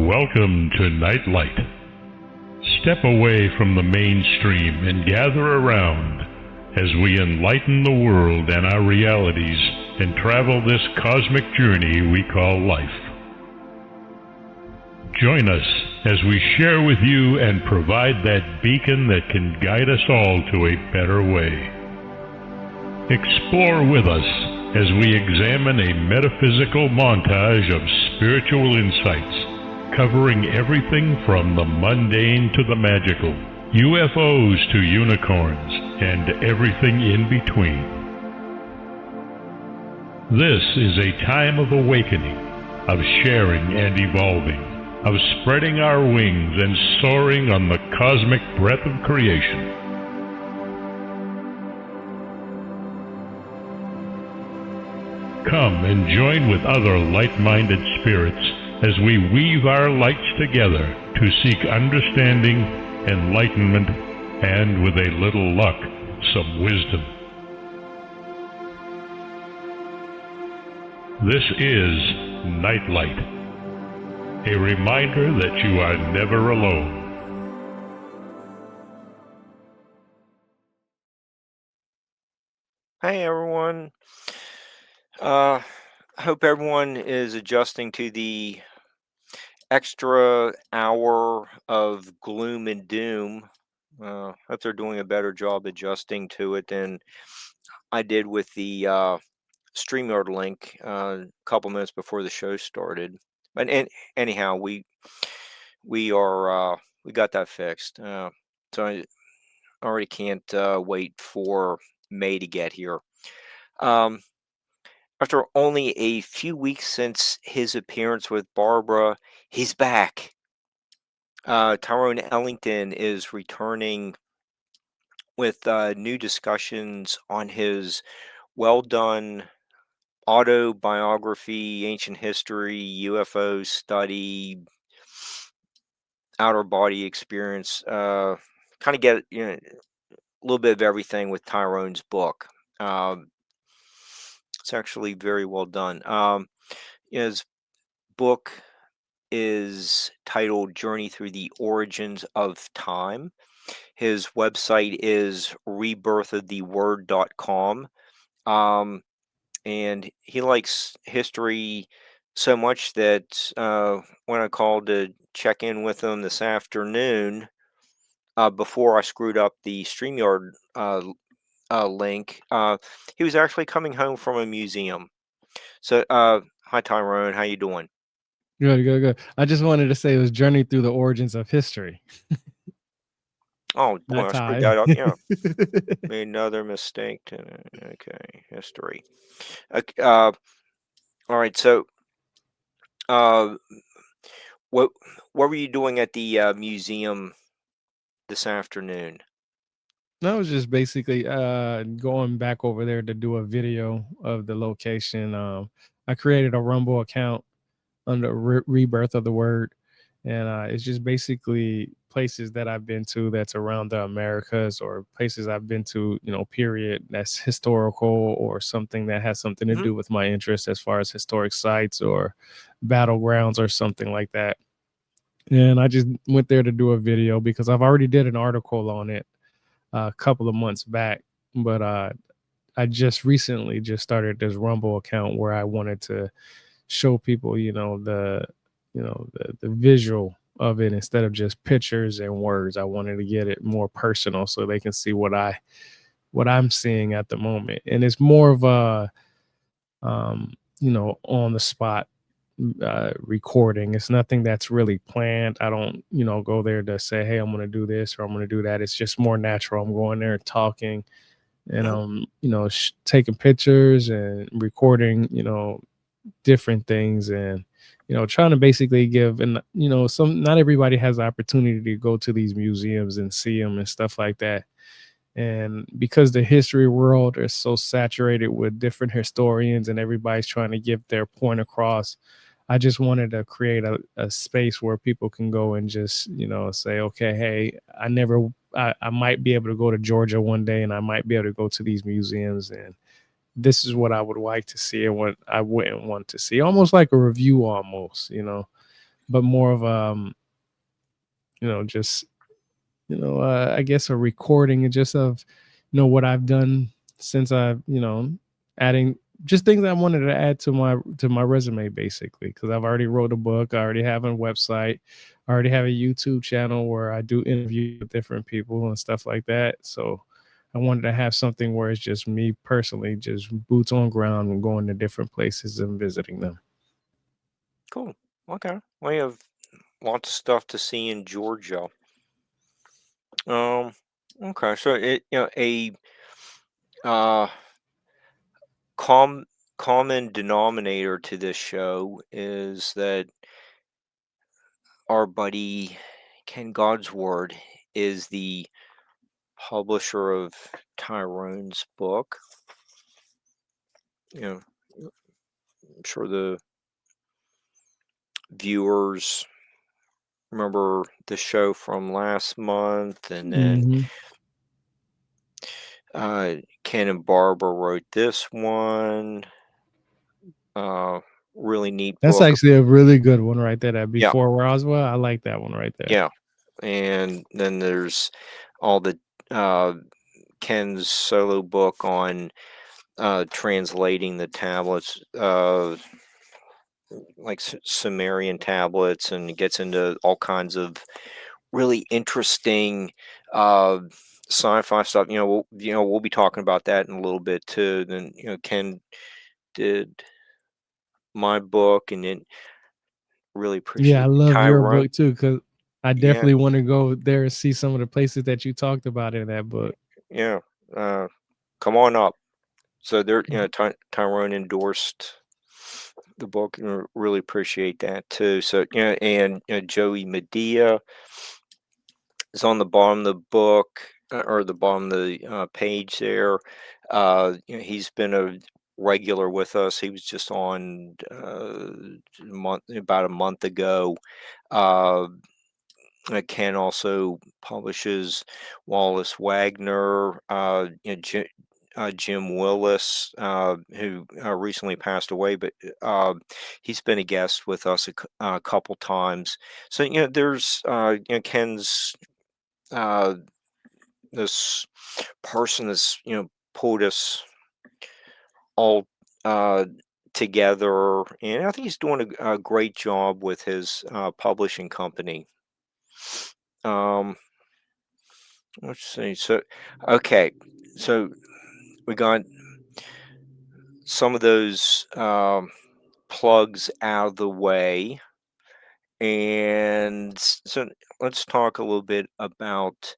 Welcome to Nightlight. Step away from the mainstream and gather around as we enlighten the world and our realities and travel this cosmic journey we call life. Join us as we share with you and provide that beacon that can guide us all to a better way. Explore with us as we examine a metaphysical montage of spiritual insights, covering everything from the mundane to the magical, UFOs to unicorns, and everything in between. This is a time of awakening, of sharing and evolving, of spreading our wings and soaring on the cosmic breath of creation. Come and join with other light-minded spirits as we weave our lights together to seek understanding, enlightenment, and with a little luck, some wisdom. This is Nightlight, a reminder that you are never alone. Hey everyone. I hope everyone is adjusting to the extra hour of gloom and doom. Hope they're doing a better job adjusting to it than I did with the StreamYard link a couple minutes before the show started. But anyhow, we got that fixed. So I already can't wait for May to get here. After only a few weeks since his appearance with Barbara, he's back. Tyrone Ellington is returning with new discussions on his well-done autobiography, ancient history, UFO study, outer body experience. Kind of get a little bit of everything with Tyrone's book. It's actually very well done. His book is titled Journey Through the Origins of Time. His website is rebirthoftheword.com. And he likes history so much that when I called to check in with him this afternoon, before I screwed up the StreamYard link, he was actually coming home from a museum. So, hi Tyrone, how you doing? Good. I just wanted to say it was Journey Through the Origins of History. Oh boy, I That's screwed high. that up. Yeah, made another mistake. Okay, history. Okay, all right. So, what were you doing at the museum this afternoon? No, I was just basically going back over there to do a video of the location. I created a Rumble account under Rebirth of the Word, and it's just basically places that I've been to that's around the Americas, or places I've been to, period, that's historical or something that has something to Mm-hmm. do with my interest as far as historic sites or battlegrounds or something like that. And I just went there to do a video because I've already did an article on it a couple of months back, but I just recently just started this Rumble account where I wanted to show people, the visual of it instead of just pictures and words. I wanted to get it more personal so they can see what I'm seeing at the moment. And it's more of a on the spot recording. It's nothing that's really planned. I don't, go there to say, hey, I'm going to do this or I'm going to do that. It's just more natural. I'm going there talking and taking pictures and recording, different things, and trying to basically give, and not everybody has the opportunity to go to these museums and see them and stuff like that. And because the history world is so saturated with different historians and everybody's trying to get their point across, I just wanted to create a space where people can go and just, say, okay, hey, I might be able to go to Georgia one day and I might be able to go to these museums, and this is what I would like to see and what I wouldn't want to see. Almost like a review almost. but more of just I guess a recording just of what I've done since I've adding just things I wanted to add to my resume, basically, because I've already wrote a book, I already have a website, I already have a YouTube channel where I do interviews with different people and stuff like that. So I wanted to have something where it's just me personally, just boots on ground and going to different places and visiting them. Cool. Okay. We have lots of stuff to see in Georgia. Um, okay. So a uh com common denominator to this show is that our buddy Ken Godsword is the publisher of Tyrone's book. You know, I'm sure the viewers remember the show from last month, and then Hmm. Ken and Barbara wrote this one. Uh, really neat That's book. actually a really good one right there. That Yeah, Before Roswell, I like that one right there. yeah. And then there's all the uh, Ken's solo book on translating the tablets, like Sumerian tablets, and it gets into all kinds of really interesting uh, sci-fi stuff. We'll be talking about that in a little bit too. Then Ken did my book, and then really Yeah, I appreciate love your Tyrone. book too, because I Yeah, definitely want to go there and see some of the places that you talked about in that book. yeah. Uh, come on up. So there, Tyrone endorsed the book, and really appreciate that too. So and Joey Medea is on the bottom of the book, or the bottom of the page there. He's been a regular with us. He was just on about a month ago. Uh, Ken also publishes Wallace Wagner, Jim Willis, who recently passed away, but he's been a guest with us a couple times. So there's Ken's uh, this person that's pulled us all uh, together, and I think he's doing a great job with his publishing company. Um, let's see. So, okay, so we got some of those plugs out of the way, and so let's talk a little bit about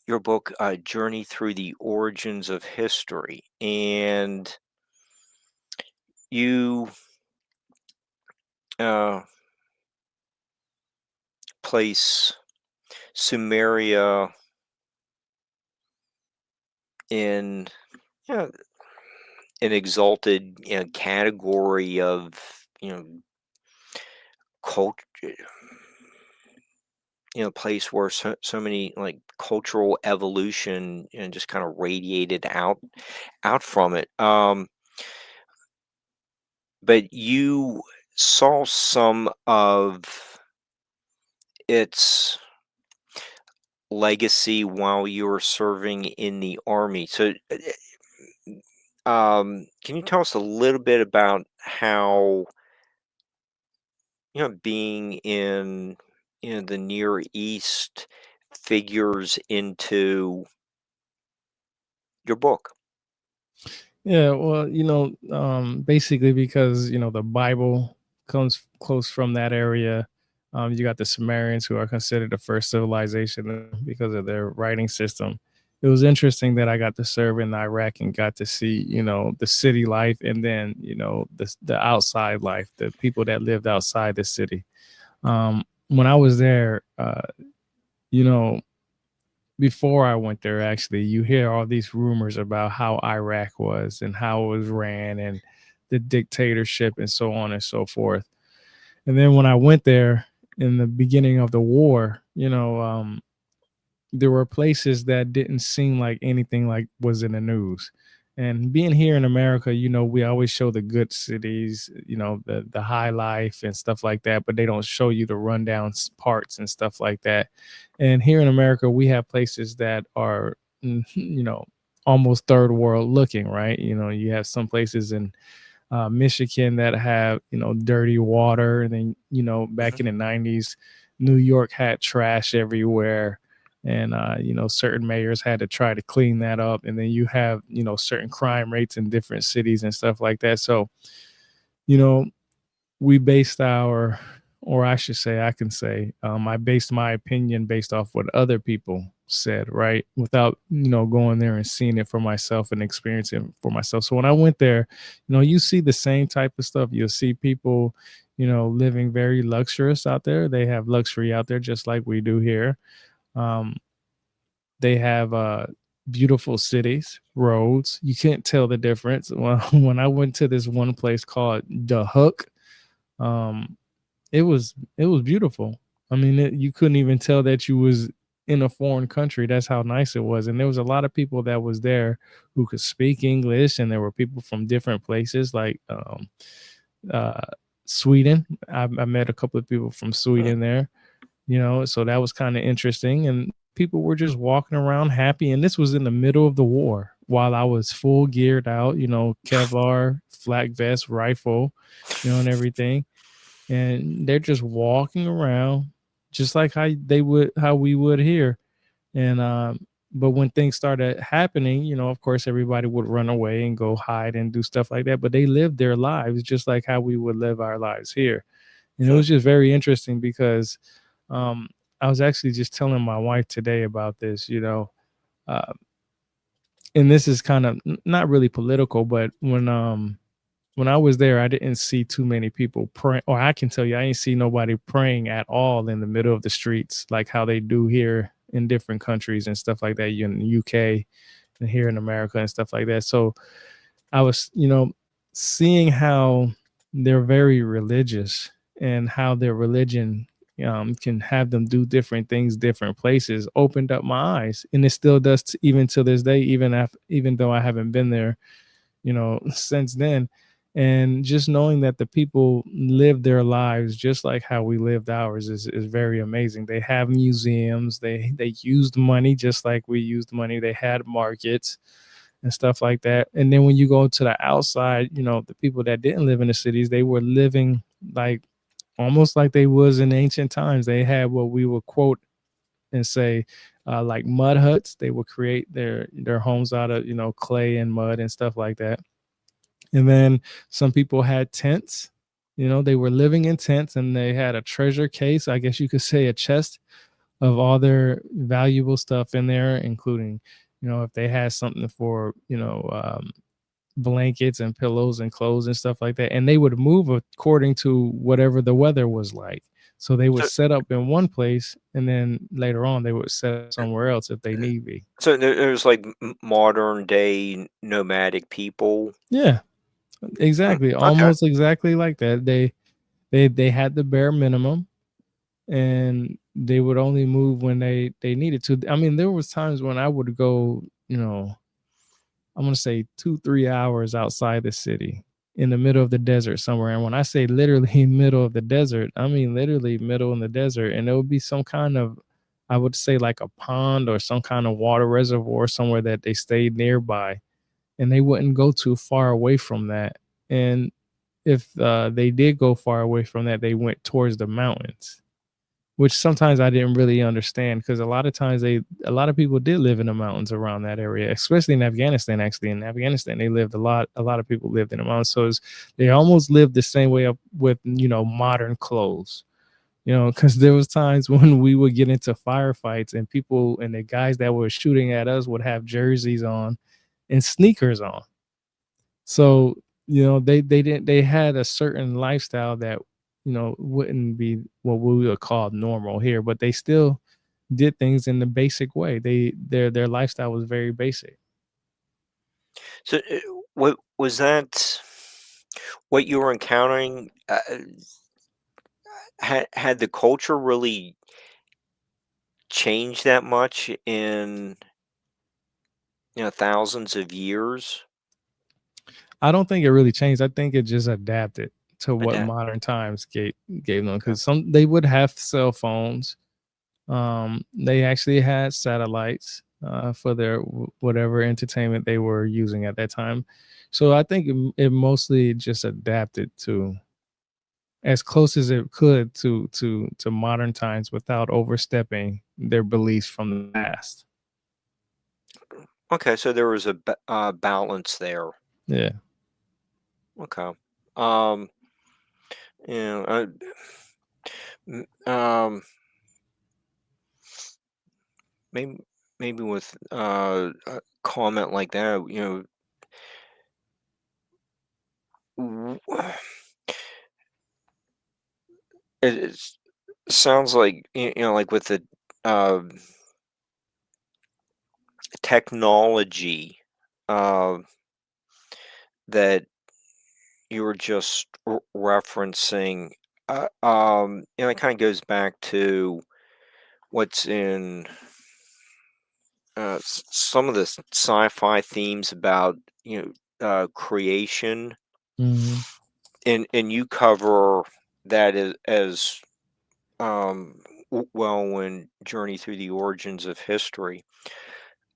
your book, Journey Through the Origins of History. And you uh, place Sumeria in you an exalted category of culture, place where so many like cultural evolution and just kind of radiated out from it. But you saw some of its legacy while you were serving in the army. So, can you tell us a little bit about how being in the Near East figures into your book? Yeah, well, basically because the Bible comes close from that area. You got the Sumerians, who are considered the first civilization because of their writing system. It was interesting that I got to serve in Iraq and got to see, the city life, and then, the outside life, the people that lived outside the city. When I was there, you know, before I went there, actually, you hear all these rumors about how Iraq was and how it was ran and the dictatorship and so on and so forth. And then when I went there in the beginning of the war, there were places that didn't seem like anything like was in the news. And being here in America, we always show the good cities, the high life and stuff like that, but they don't show you the rundown parts and stuff like that. And here in America, we have places that are, almost third world looking, right? You have some places in Michigan that have, dirty water. And then, back Mhm. in the 90s, New York had trash everywhere. And, certain mayors had to try to clean that up. And then you have, certain crime rates in different cities and stuff like that. So, you know, we based our, or I should say, I can say, I based my opinion based off what other people said, right? Without, going there and seeing it for myself and experiencing it for myself. So when I went there, you see the same type of stuff. You'll see people, living very luxurious out there. They have luxury out there just like we do here. Um, they have beautiful cities, roads. You can't tell the difference. Well, when I went to this one place called The Hook, um, it was beautiful. I mean, you couldn't even tell that you was in a foreign country. That's how nice it was. And there was a lot of people that was there who could speak English, and there were people from different places like uh, Sweden. I met a couple of people from Mm. Sweden there. So that was kind of interesting. And people were just walking around happy. And this was in the middle of the war while I was full geared out, Kevlar, flak vest, rifle, and everything. And they're just walking around just like how we would here. And but when things started happening, of course everybody would run away and go hide and do stuff like that. But they lived their lives just like how we would live our lives here. And it Hmm. was just very interesting because um, I was actually just telling my wife today about this, uh, and this is kind of not really political, but when I was there, I didn't see too many people praying, or I can tell you, I didn't see nobody praying at all in the middle of the streets like how they do here in different countries and stuff like that, in the UK and here in America and stuff like that. So I was, seeing how they're very religious and how their religion can have them do different things, different places, opened up my eyes, and it still does even to this day, even though I haven't been there, since then. And just knowing that the people live their lives just like how we lived ours is very amazing. They have museums, they used money just like we used money. They had markets and stuff like that. And then when you go to the outside, the people that didn't live in the cities, they were living like almost like they was in ancient times. They had what we would quote and say like mud huts. They would create their homes out of clay and mud and stuff like that. And then some people had tents. They were living in tents, and they had a treasure case, I guess you could say a chest of all their valuable stuff in there, including, if they had something for, blankets and pillows and clothes and stuff like that. And they would move according to whatever the weather was like. So they would So, set up in one place, and then later on they would set up somewhere else if they need be. so there's like modern day nomadic people. Yeah, Hmm. exactly. Okay. Almost exactly like that. They had the bare minimum, and they would only move when they needed to. I mean, there was times when I would go, I'm gonna say 2-3 hours outside the city in the middle of the desert somewhere. And when I say literally middle of the desert, I mean literally middle in the desert. And there would be some kind of, I would say like a pond or some kind of water reservoir somewhere that they stayed nearby, and they wouldn't go too far away from that. And if they did go far away from that, they went towards the mountains, which sometimes I didn't really understand because a lot of times a lot of people did live in the mountains around that area, especially in Afghanistan. Actually, in Afghanistan, they lived a lot of people lived in the mountains, so they almost lived the same way up with modern clothes. Because there was times when we would get into firefights, and people and the guys that were shooting at us would have jerseys on and sneakers on. So, they had a certain lifestyle that, wouldn't be what we would call normal here, but they still did things in the basic way. Their lifestyle was very basic. So what was that? What you were encountering? Had the culture really changed that much in thousands of years? I don't think it really changed. I think it just adapted to what Adapt. modern times gave them, Okay. because they would have cell phones. They actually had satellites for their whatever entertainment they were using at that time. So I think it mostly just adapted to as close as it could to modern times without overstepping their beliefs from the past. Okay. So there was a balance there. Yeah. Okay. Um. You know. Um. Maybe with a comment like that, w- it sounds like like with the uh, technology uh, that you were just referencing. It kind of goes back to what's in some of the sci-fi themes about creation, Hmm. and you cover that as well when Journey Through the Origins of History.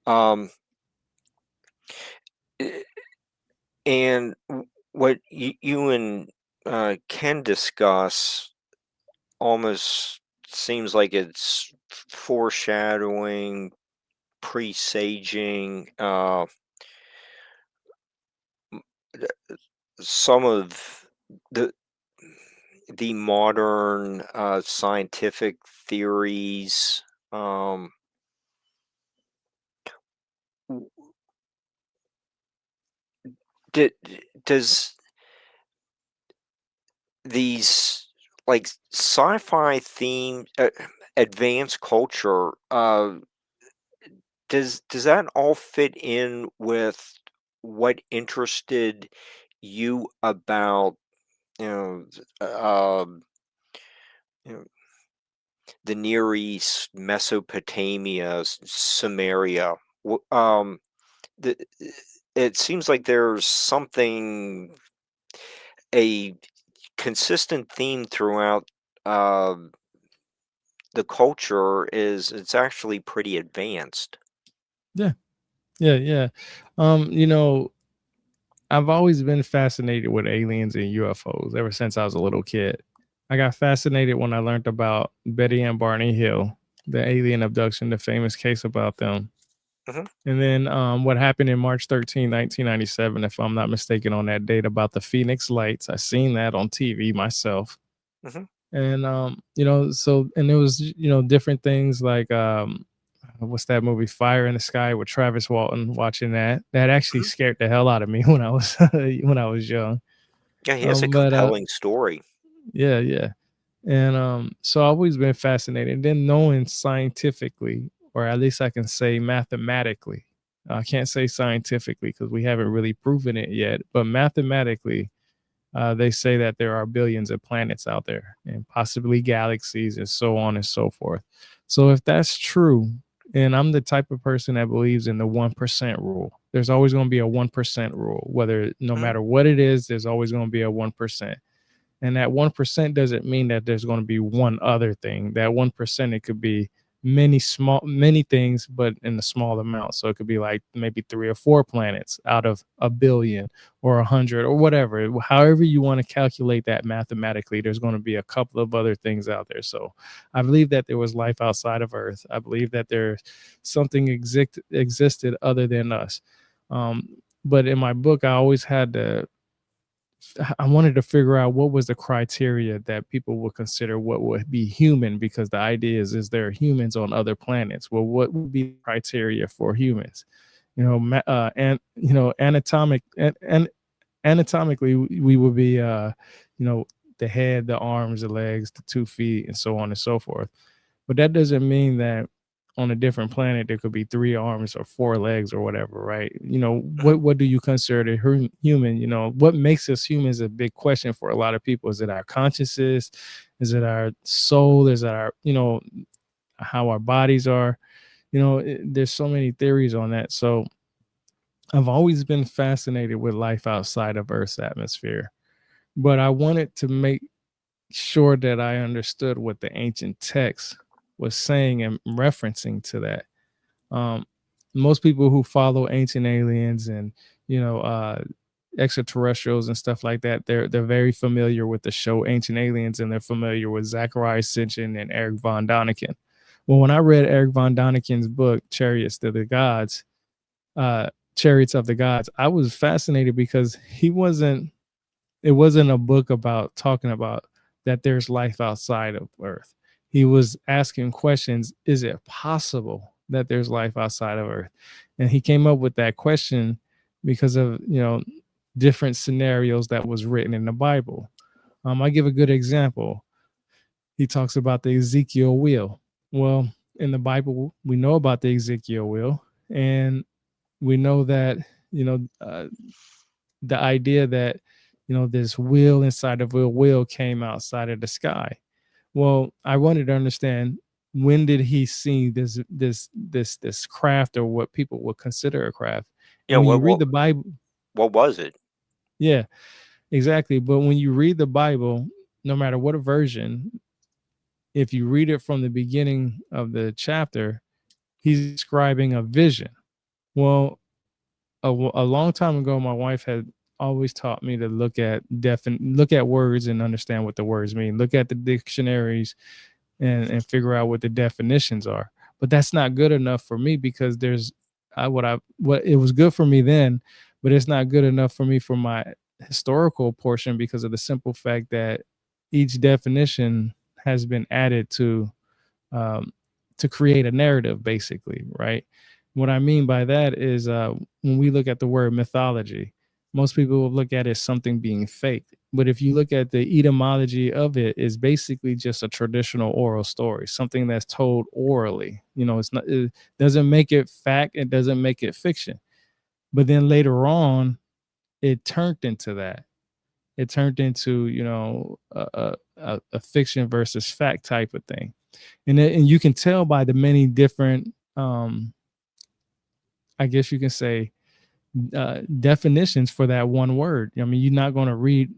Um, eh, and what you and Ken discuss almost seems like it's foreshadowing, presaging th- some of the modern scientific theories. Um, w- did, does these like sci-fi theme advanced culture does that all fit in with what interested you about you know you know the Near East, Mesopotamia, Samaria? The, it seems like there's something, a consistent theme throughout um the culture is it's actually pretty advanced. Yeah. Yeah. Yeah. You know, I've always been fascinated with aliens and UFOs ever since I was a little kid. I got fascinated when I learned about Betty and Barney Hill, the alien abduction, the famous case about them. Hmm. And then what happened in March 13, 1997, if I'm not mistaken, on that date about the Phoenix Lights. I seen that on TV myself. Hmm. And so and it was, different things like what's that movie Fire in the Sky with Travis Walton, watching that actually Hmm. scared the hell out of me when I was when I was young. Yeah, he has a But compelling story. Yeah, yeah. And so I've always been fascinated. And then knowing scientifically, or at least I can say mathematically, I can't say scientifically because we haven't really proven it yet, but mathematically, they say that there are billions of planets out there and possibly galaxies and so on and so forth. So if that's true, and I'm the type of person that believes in the 1% rule, there's always going to be a 1% rule, whether no Mhm. matter what it is, there's always going to be a 1%. And that 1% doesn't mean that there's going to be one other thing. That 1%, it could be many things, but in a small amount. So it could be like maybe 3 or 4 planets out of a billion or 100 or whatever. However you want to calculate that mathematically, there's going to be a couple of other things out there. So I believe that there was life outside of Earth. I believe that there's something existed other than us. Um, but in my book, I always had to I wanted to figure out what was the criteria that people would consider what would be human, because the idea is there humans on other planets? Well, what would be the criteria for humans? And and anatomically we would be you know the head, the arms, the legs, the 2 feet, and so on and so forth. But that doesn't mean that on a different planet there could be 3 arms or 4 legs or whatever, right? Mhm. What do you consider the human? What makes us human is a big question for a lot of people. Is it our consciousness? Is it our soul? Is it our, how our bodies are? There's so many theories on that. So I've always been fascinated with life outside of Earth's atmosphere, but I wanted to make sure that I understood what the ancient text was saying and referencing to that. Um, Most people who follow ancient aliens and you know extraterrestrials and stuff like that, they're very familiar with the show Ancient Aliens, and they're familiar with Zachariah Sitchin and Eric von Daniken. Well, when I read Eric von Daniken's book uh, Chariots of the Gods, I was fascinated because it wasn't a book about talking about that there's life outside of Earth. He was asking questions: is it possible that there's life outside of Earth? And he came up with that question because of different scenarios that was written in the Bible. I give a good example. He talks about the Ezekiel wheel. Well, in the Bible, we know about the Ezekiel wheel, and we know that you know uh, the idea that this wheel inside of a wheel came outside of the sky. Well, I wanted to understand, when did he see this craft, or what people would consider a craft? Yeah, And when you what read what the Bible, what was it? yeah, exactly. But when you read the Bible, no matter what version, if you read it from the beginning of the chapter, he's describing a vision. Well, a long time ago, my wife had always taught me to look at words and understand what the words mean. Look at the dictionaries and figure out what the definitions are. But that's not good enough for me, because what it was good for me then, but it's not good enough for me for my historical portion, because of the simple fact that each definition has been added um, to create a narrative, basically, right? What I mean by that is, when we look at the word mythology, most people will look at it as something being fake. But if you look at the etymology of it, is basically just a traditional oral story, something that's told orally. It doesn't make it fact, it doesn't make it fiction. But then later on, it turned into that. It turned into, a fiction versus fact type of thing. And you can tell by the many different, I guess you can say, definitions for that one word. I mean, you're not going to read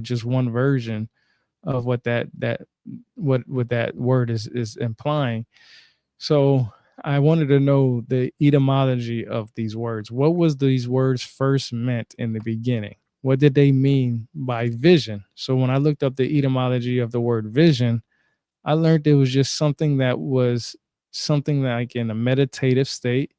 just one version of what that word is implying. So I wanted to know the etymology of these words. What was these words first meant in the beginning? What did they mean by vision? So when I looked up the etymology of the word vision, I learned it was just something like in a meditative state,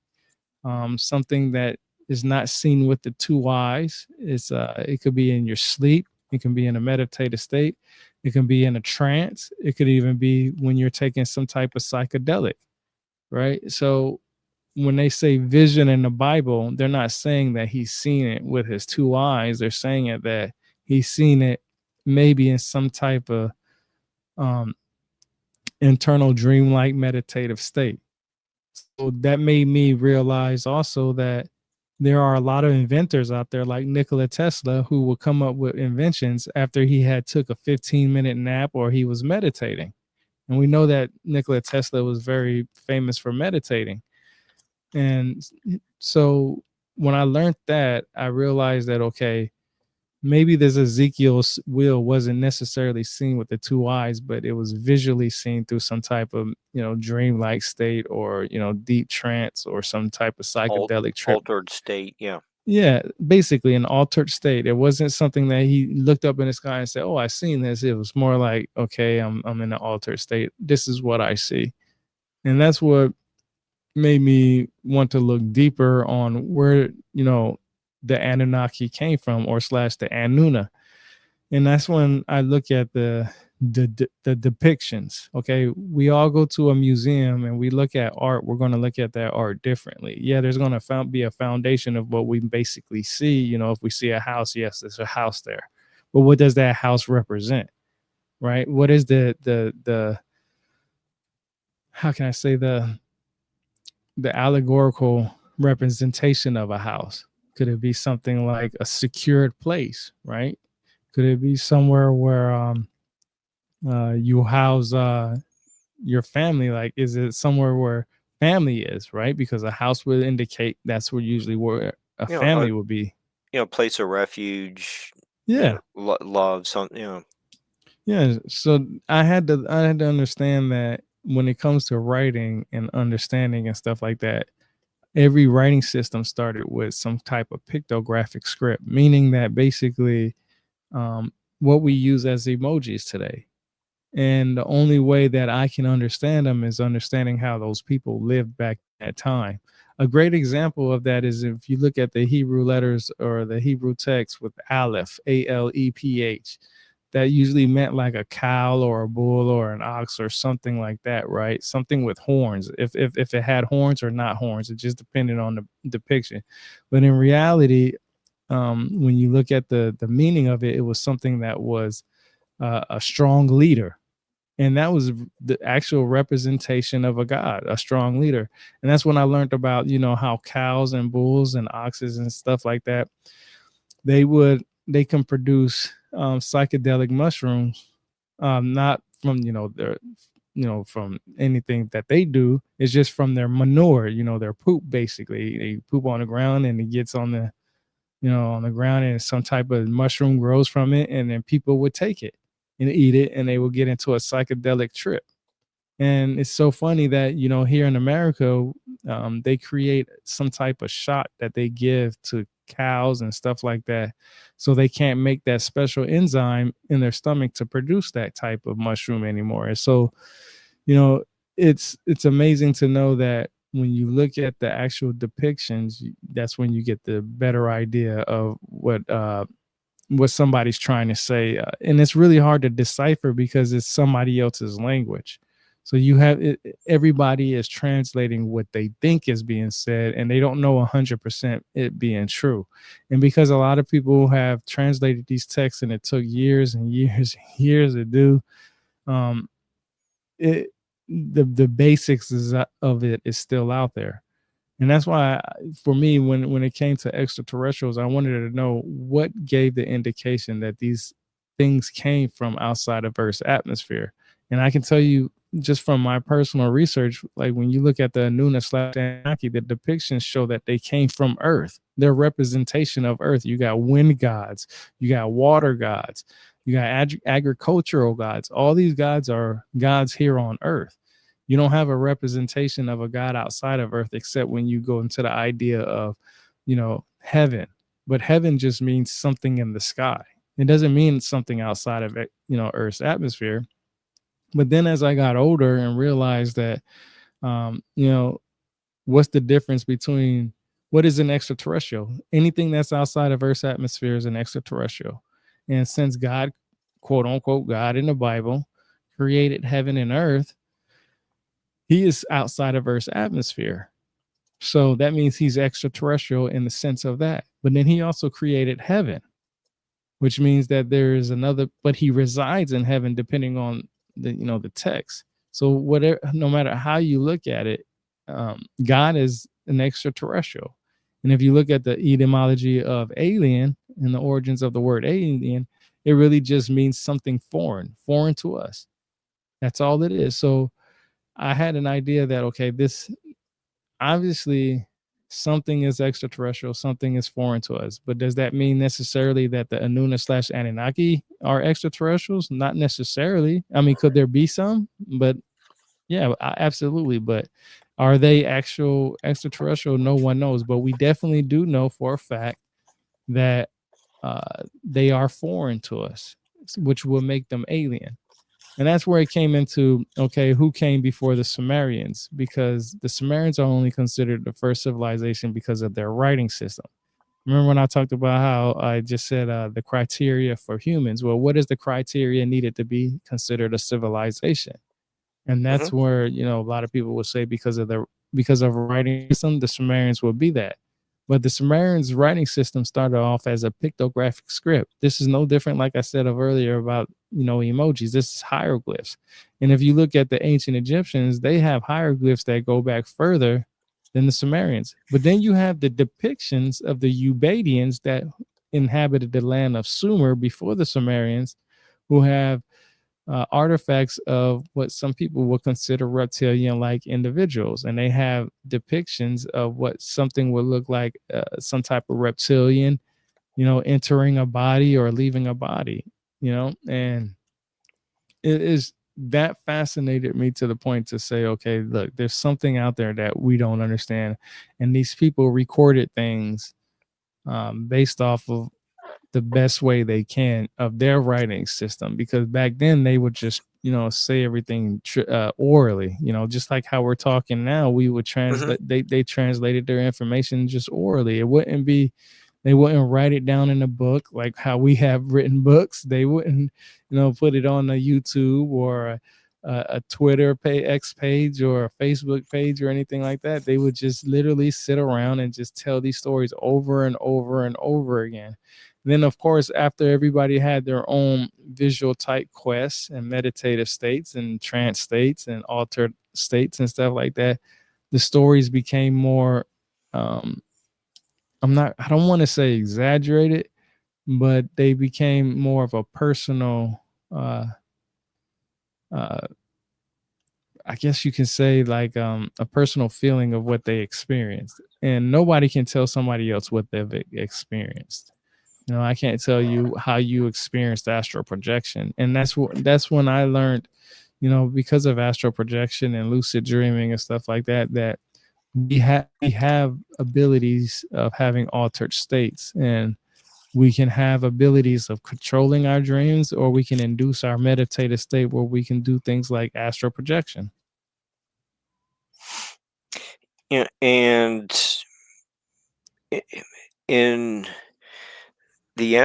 something that is not seen with the two eyes. It could be in your sleep. It can be in a meditative state. It can be in a trance. It could even be when you're taking some type of psychedelic, right? So when they say vision in the Bible, they're not saying that he's seen it with his two eyes. They're saying it that he's seen it maybe in some type of um, internal dreamlike meditative state. So that made me realize also that there are a lot of inventors out there like Nikola Tesla who will come up with inventions after he had took a 15-minute nap or he was meditating. And we know that Nikola Tesla was very famous for meditating. And so when I learned that, I realized that, okay, maybe this Ezekiel's wheel wasn't necessarily seen with the two eyes, but it was visually seen through some type of, dreamlike state, or, deep trance, or some type of psychedelic trip. Altered state, yeah. Yeah, basically an altered state. It wasn't something that he looked up in the sky and said, "Oh, I seen this." It was more like, "Okay, I'm in an altered state. This is what I see." And that's what made me want to look deeper on where, the Anunnaki came from, or slash the Anuna. And that's when I look at the depictions. Okay, we all go to a museum and we look at art. We're going to look at that art differently. Yeah, there's going to be a foundation of what we basically see. If we see a house, yes, there's a house there, but what does that house represent, right? What is the how can I say, the allegorical representation of a house? Could it be something like a secured place, right? Could it be somewhere where you house your family? Like, is it somewhere where family is, right? Because a house would indicate that's where usually where a You know, family would be. place of refuge. Yeah. Love, something. Yeah. So I had to understand that when it comes to writing and understanding and stuff like that, every writing system started with some type of pictographic script, meaning that basically um, what we use as emojis today. And the only way that I can understand them is understanding how those people lived back at that time. A great example of that is if you look at the Hebrew letters or the Hebrew text with Aleph, Aleph, that usually meant like a cow or a bull or an ox or something like that, right? Something with horns. If it had horns or not horns, it just depended on the depiction. But in reality, when you look at the meaning of it, it was something that was a strong leader, and that was the actual representation of a god, a strong leader. And that's when I learned about how cows and bulls and oxes and stuff like that, they can produce psychedelic mushrooms, not from their from anything that they do. It's just from their manure, their poop. Basically they poop on the ground and it gets on the ground, and some type of mushroom grows from it, and then people would take it and eat it, and they will get into a psychedelic trip. And it's so funny that here in America, they create some type of shot that they give to cows and stuff like that, so they can't make that special enzyme in their stomach to produce that type of mushroom anymore. And so, you know, it's amazing to know that when you look at the actual depictions, that's when you get the better idea of what somebody's trying to say, and it's really hard to decipher because it's somebody else's language. So you have everybody is translating what they think is being said, and they don't know 100% it being true. And because a lot of people have translated these texts, and it took years and years and years to do, um, it the basics of it is still out there. And that's why, for me, when it came to extraterrestrials, I wanted to know what gave the indication that these things came from outside of Earth's atmosphere. And I can tell you just from my personal research, like when you look at the Anuna/Anunnaki, the depictions show that they came from Earth. They're representation of Earth. You got wind gods, you got water gods, you got agricultural gods. All these gods are gods here on Earth. You don't have a representation of a god outside of Earth, except when you go into the idea of heaven. But heaven just means something in the sky. It doesn't mean something outside of it, Earth's atmosphere. But then as I got older and realized that um, you know what's the difference between what is an extraterrestrial? Anything that's outside of Earth's atmosphere is an extraterrestrial. And since God, quote unquote God in the Bible, created heaven and earth, he is outside of Earth's atmosphere. So that means he's extraterrestrial in the sense of that. But then he also created heaven, which means that there is another, but he resides in heaven depending on the text. So whatever, no matter how you look at it, God is an extraterrestrial. And if you look at the etymology of alien and the origins of the word alien, it really just means something foreign to us. That's all it is. So I had an idea that, okay, this obviously something is extraterrestrial, something is foreign to us. But does that mean necessarily that the Anuna/Anunnaki are extraterrestrials? Not necessarily. I mean, could there be some? But yeah, absolutely. But are they actual extraterrestrial? No one knows. But we definitely do know for a fact that they are foreign to us, which will make them alien. And that's where it came into, okay, who came before the Sumerians? Because the Sumerians are only considered the first civilization because of their writing system. Remember when I talked about how I just said the criteria for humans? Well, what is the criteria needed to be considered a civilization? And that's Mm-hmm. where, a lot of people will say because of writing system, the Sumerians will be that. But the Sumerians' writing system started off as a pictographic script. This is no different, like I said earlier, about emojis. This is hieroglyphs. And if you look at the ancient Egyptians, they have hieroglyphs that go back further than the Sumerians. But then you have the depictions of the Ubadians that inhabited the land of Sumer before the Sumerians, who have artifacts of what some people would consider reptilian-like individuals, and they have depictions of what something would look like, some type of reptilian, entering a body or leaving a body, and it is that fascinated me to the point to say, okay, look, there's something out there that we don't understand, and these people recorded things based off of the best way they can of their writing system, because back then they would just say everything orally, just like how we're talking now. We would translate, they translated their information just orally. They wouldn't write it down in a book like how we have written books. They wouldn't put it on a YouTube or a Twitter X page or a Facebook page or anything like that. They would just literally sit around and just tell these stories over and over and over again. Then, of course, after everybody had their own visual type quests and meditative states and trance states and altered states and stuff like that, the stories became more, I don't want to say exaggerated, but they became more of a personal, I guess you can say like a personal feeling of what they experienced. And nobody can tell somebody else what they've experienced. I can't tell you how you experienced astral projection. And that's when I learned, because of astral projection and lucid dreaming and stuff like that, that we have abilities of having altered states, and we can have abilities of controlling our dreams, or we can induce our meditative state where we can do things like astral projection. Yeah, and in the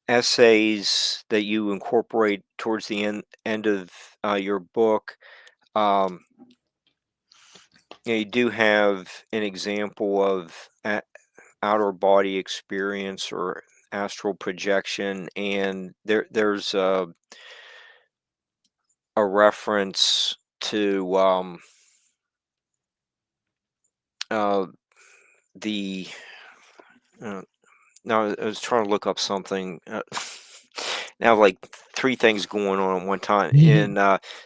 essays that you incorporate towards the end of your book, you do have an example of outer body experience or astral projection, and there's a reference to the now I was trying to look up something. Now, like three things going on at one time. In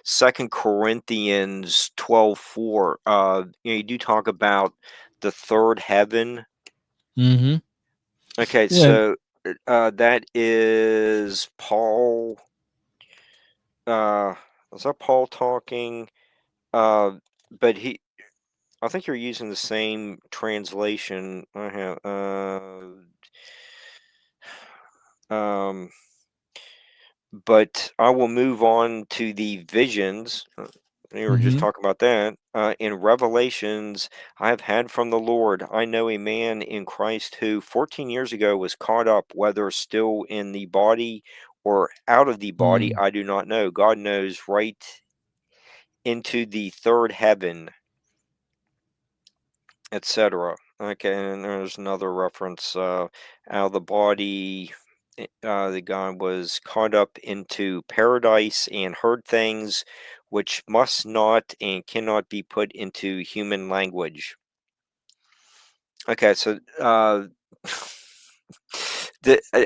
2 Corinthians 12:4, you do talk about the third heaven. Mm-hmm. Okay, Yeah. so that is Paul. Is that Paul talking? But I think you're using the same translation I have. But I will move on to the visions. We were just talking about that. In Revelations, I have had from the Lord. I know a man in Christ who 14 years ago was caught up, whether still in the body or out of the body, I do not know. God knows, right into the third heaven, etc. Okay, and there's another reference out of the body. The guy was caught up into paradise and heard things which must not and cannot be put into human language. Okay, so I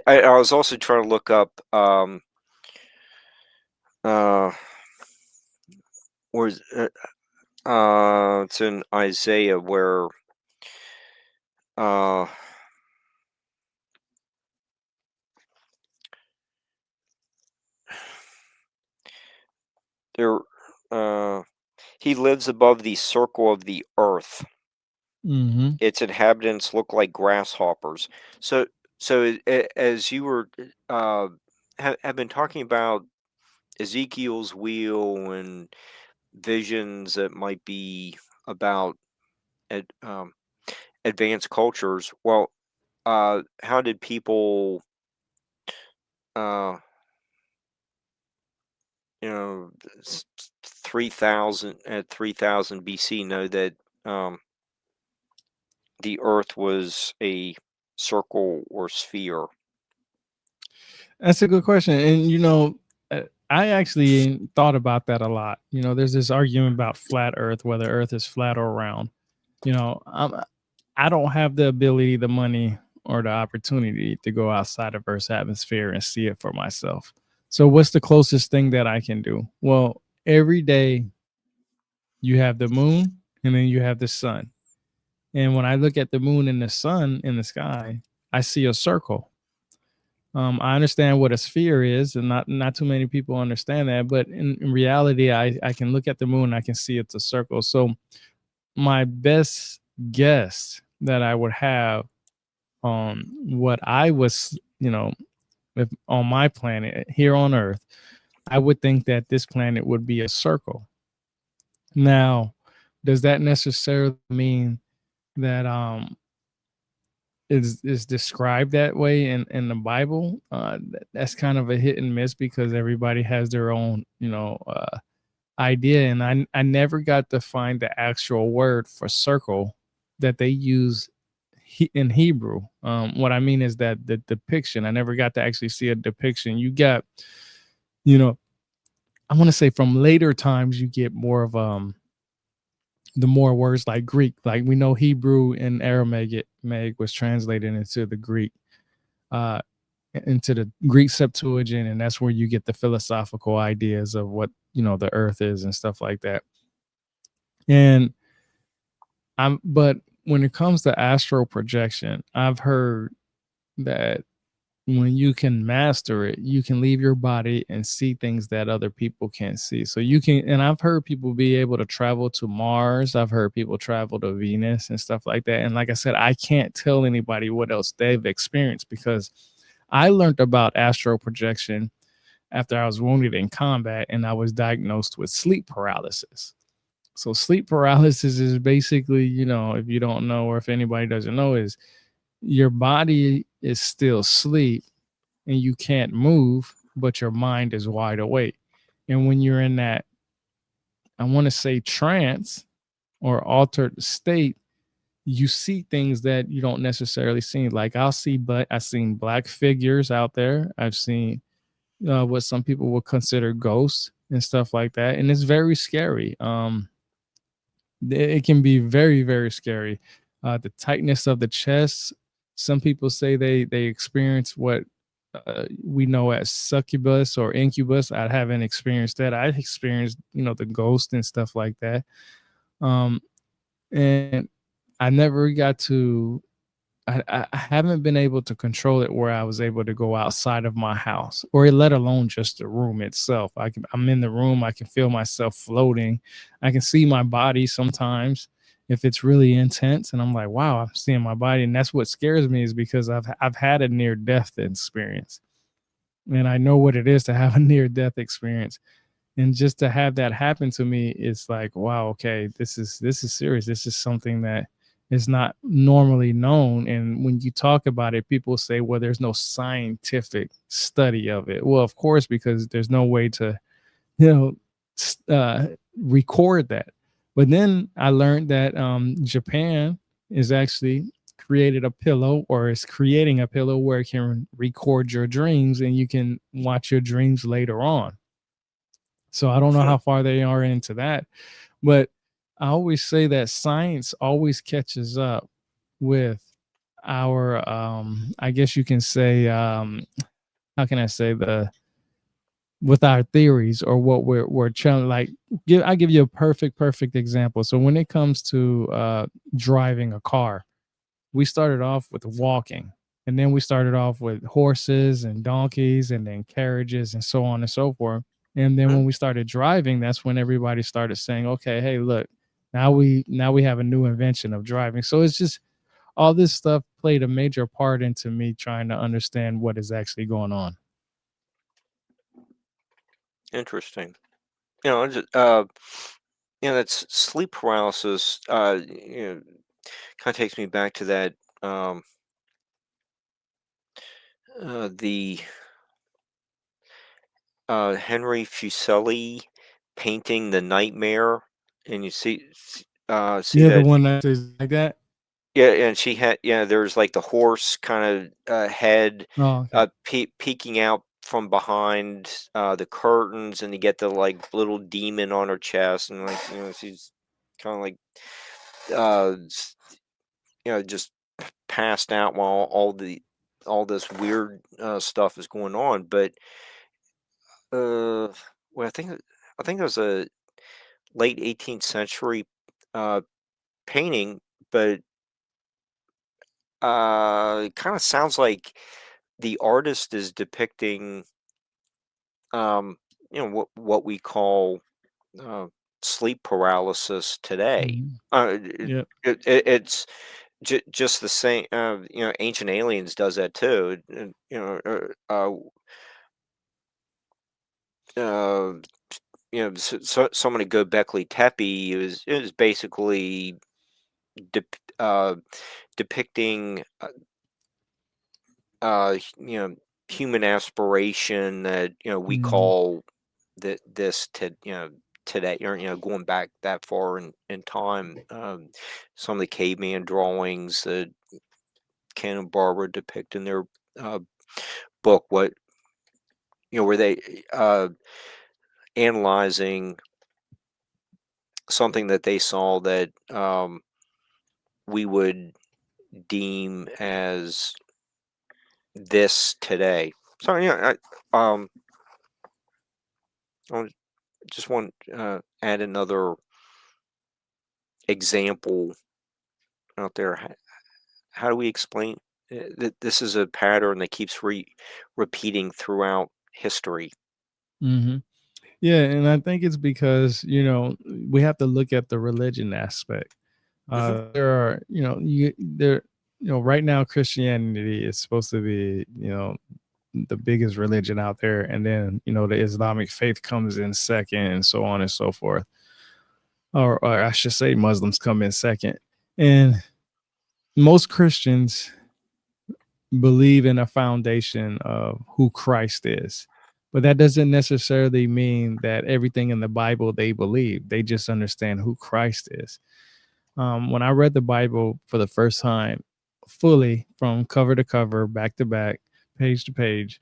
was also trying to look up where's it's in Isaiah where there he lives above the circle of the earth. Its inhabitants look like grasshoppers. So as you were have been talking about Ezekiel's wheel and visions that might be about advanced cultures. Well, how did people, uh, 3000 at 3000 BC know that the Earth was a circle or sphere? That's a good question. And, I actually thought about that a lot. There's this argument about flat Earth, whether Earth is flat or round. I don't have the ability, the money, or the opportunity to go outside of Earth's atmosphere and see it for myself. So what's the closest thing that I can do? Well, every day you have the moon and then you have the sun. And when I look at the moon and the sun in the sky, I see a circle. I understand what a sphere is, and not too many people understand that. But in reality, I can look at the moon, I can see it's a circle. So my best guess that I would have on what I was, if on my planet here on Earth, I would think that this planet would be a circle. Now, does that necessarily mean that is described that way in the Bible? That's kind of a hit and miss because everybody has their own, idea, and I never got to find the actual word for circle that they use in Hebrew. What I mean is that the depiction, I never got to actually see a depiction. You got, you know, I want to say from later times you get more of the more words like Greek, like we know Hebrew and Aramaic was translated into the Greek, uh, into the Greek Septuagint, and that's where you get the philosophical ideas of what the Earth is and stuff like that. And but when it comes to astral projection, I've heard that when you can master it, you can leave your body and see things that other people can't see. So you can, and I've heard people be able to travel to Mars. I've heard people travel to Venus and stuff like that. And like I said, I can't tell anybody what else they've experienced because I learned about astral projection after I was wounded in combat and I was diagnosed with sleep paralysis. So sleep paralysis is basically, if you don't know or if anybody doesn't know, is your body is still asleep and you can't move, but your mind is wide awake. And when you're in that, I want to say trance or altered state, you see things that you don't necessarily see. Like I've seen black figures out there. I've seen what some people would consider ghosts and stuff like that. And it's very scary. It can be very, very scary. The tightness of the chest. Some people say they experience what we know as succubus or incubus. I haven't experienced that. I experienced, the ghost and stuff like that. Um, and I never got to. I haven't been able to control it where I was able to go outside of my house or let alone just the room itself. I'm in the room. I can feel myself floating. I can see my body sometimes if it's really intense. And I'm like, wow, I'm seeing my body. And that's what scares me is because I've had a near death experience and I know what it is to have a near death experience. And just to have that happen to me, it's like, wow, okay, this is serious. This is something that is not normally known. And when you talk about it, people say, well, there's no scientific study of it. Well, of course, because there's no way to, you record that. But then I learned that Japan is actually created a pillow or is creating a pillow where it can record your dreams and you can watch your dreams later on. So I don't know how far they are into that, but I always say that science always catches up with our I guess you can say how can I say the with our theories or what we're trying like I give you a perfect example. So when it comes to driving a car, we started off with walking and then we started off with horses and donkeys and then carriages and so on and so forth. And then when we started driving, that's when everybody started saying, okay, hey, look, now we have a new invention of driving. So it's just all this stuff played a major part into me trying to understand what is actually going on. Interesting. That's sleep paralysis. Kind of takes me back to that the Henry Fuseli painting The Nightmare, and you see Yeah, the that. one that is like that. Yeah, and she had there's like the horse kind of head Oh, okay. peeking out from behind the curtains, and you get the like little demon on her chest, and like she's kind of like just passed out while all this weird stuff is going on. But Well, I think it was a late 18th century uh, painting, but it kind of sounds like the artist is depicting, um, what we call uh, sleep paralysis today. Mhm. It, Yep. it's just the same. Ancient Aliens does that too. Uh, someone to Göbekli Tepe is basically dep- uh, depicting, human aspiration that we Mhm. call this to today, or going back that far in time. Some of the caveman drawings that Ken and Barbara depict in their uh, book, what where they analyzing something that they saw that we would deem as this today. So I just want add another example out there. How do we explain that this is a pattern that keeps repeating throughout history? Mhm. Yeah, and I think it's because, we have to look at the religion aspect. Hmm. There are, right now Christianity is supposed to be, the biggest religion out there, and then, the Islamic faith comes in second, and so on and so forth. Or I should say Muslims come in second. And most Christians believe in a foundation of who Christ is. But that doesn't necessarily mean that everything in the Bible they believe. They just understand who Christ is. When I read the Bible for the first time, fully from cover to cover, back to back, page to page,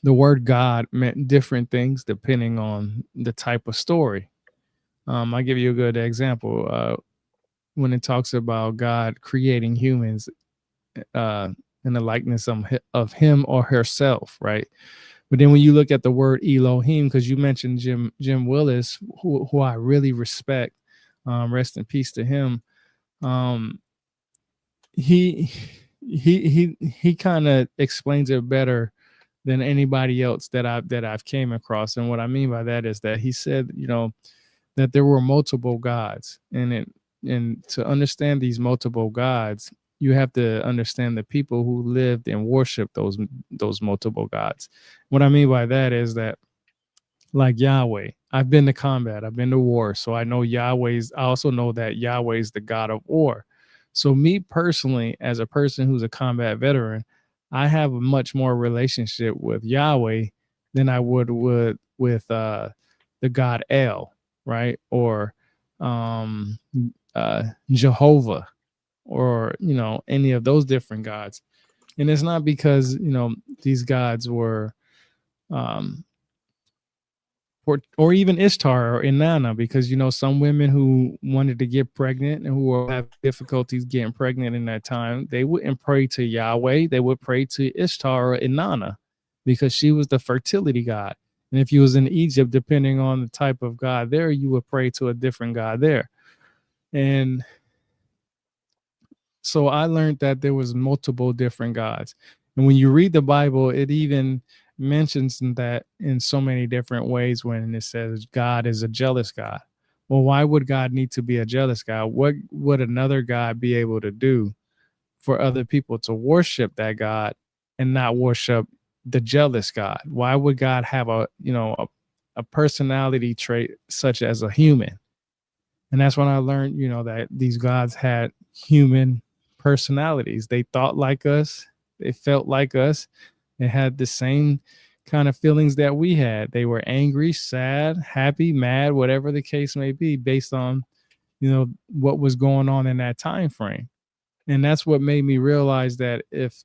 the word God meant different things depending on the type of story. I'll give you a good example. When it talks about God creating humans uh, in the likeness of him or herself, right? But then when you look at the word Elohim, because you mentioned Jim Willis, who I really respect, rest in peace to him. Um, he he kind of explains it better than anybody else that I've came across. And what I mean by that is that he said, that there were multiple gods, and to understand these multiple gods, you have to understand the people who lived and worshiped those multiple gods. What I mean by that is that, like Yahweh, I've been to combat, I've been to war, so I also know that Yahweh is the God of war. So me personally, as a person who's a combat veteran, I have a much more relationship with Yahweh than I would with the God El, right? Or um Jehovah, or any of those different gods. And it's not because these gods were um or even Ishtar or Inanna, because some women who wanted to get pregnant and who were having difficulties getting pregnant in that time, they wouldn't pray to Yahweh, they would pray to Ishtar or Inanna, because she was the fertility god. And if you was in Egypt, depending on the type of god there, you would pray to a different god there. And so I learned that there was multiple different gods. And when you read the Bible, it even mentions that in so many different ways when it says God is a jealous God. Well, why would God need to be a jealous God? What would another God be able to do for other people to worship that God and not worship the jealous God? Why would God have a personality trait such as a human? And that's when I learned, that these gods had human personalities. They thought like us, they felt like us, they had the same kind of feelings that we had. They were angry, sad, happy, mad, whatever the case may be, based on, what was going on in that time frame. And that's what made me realize that if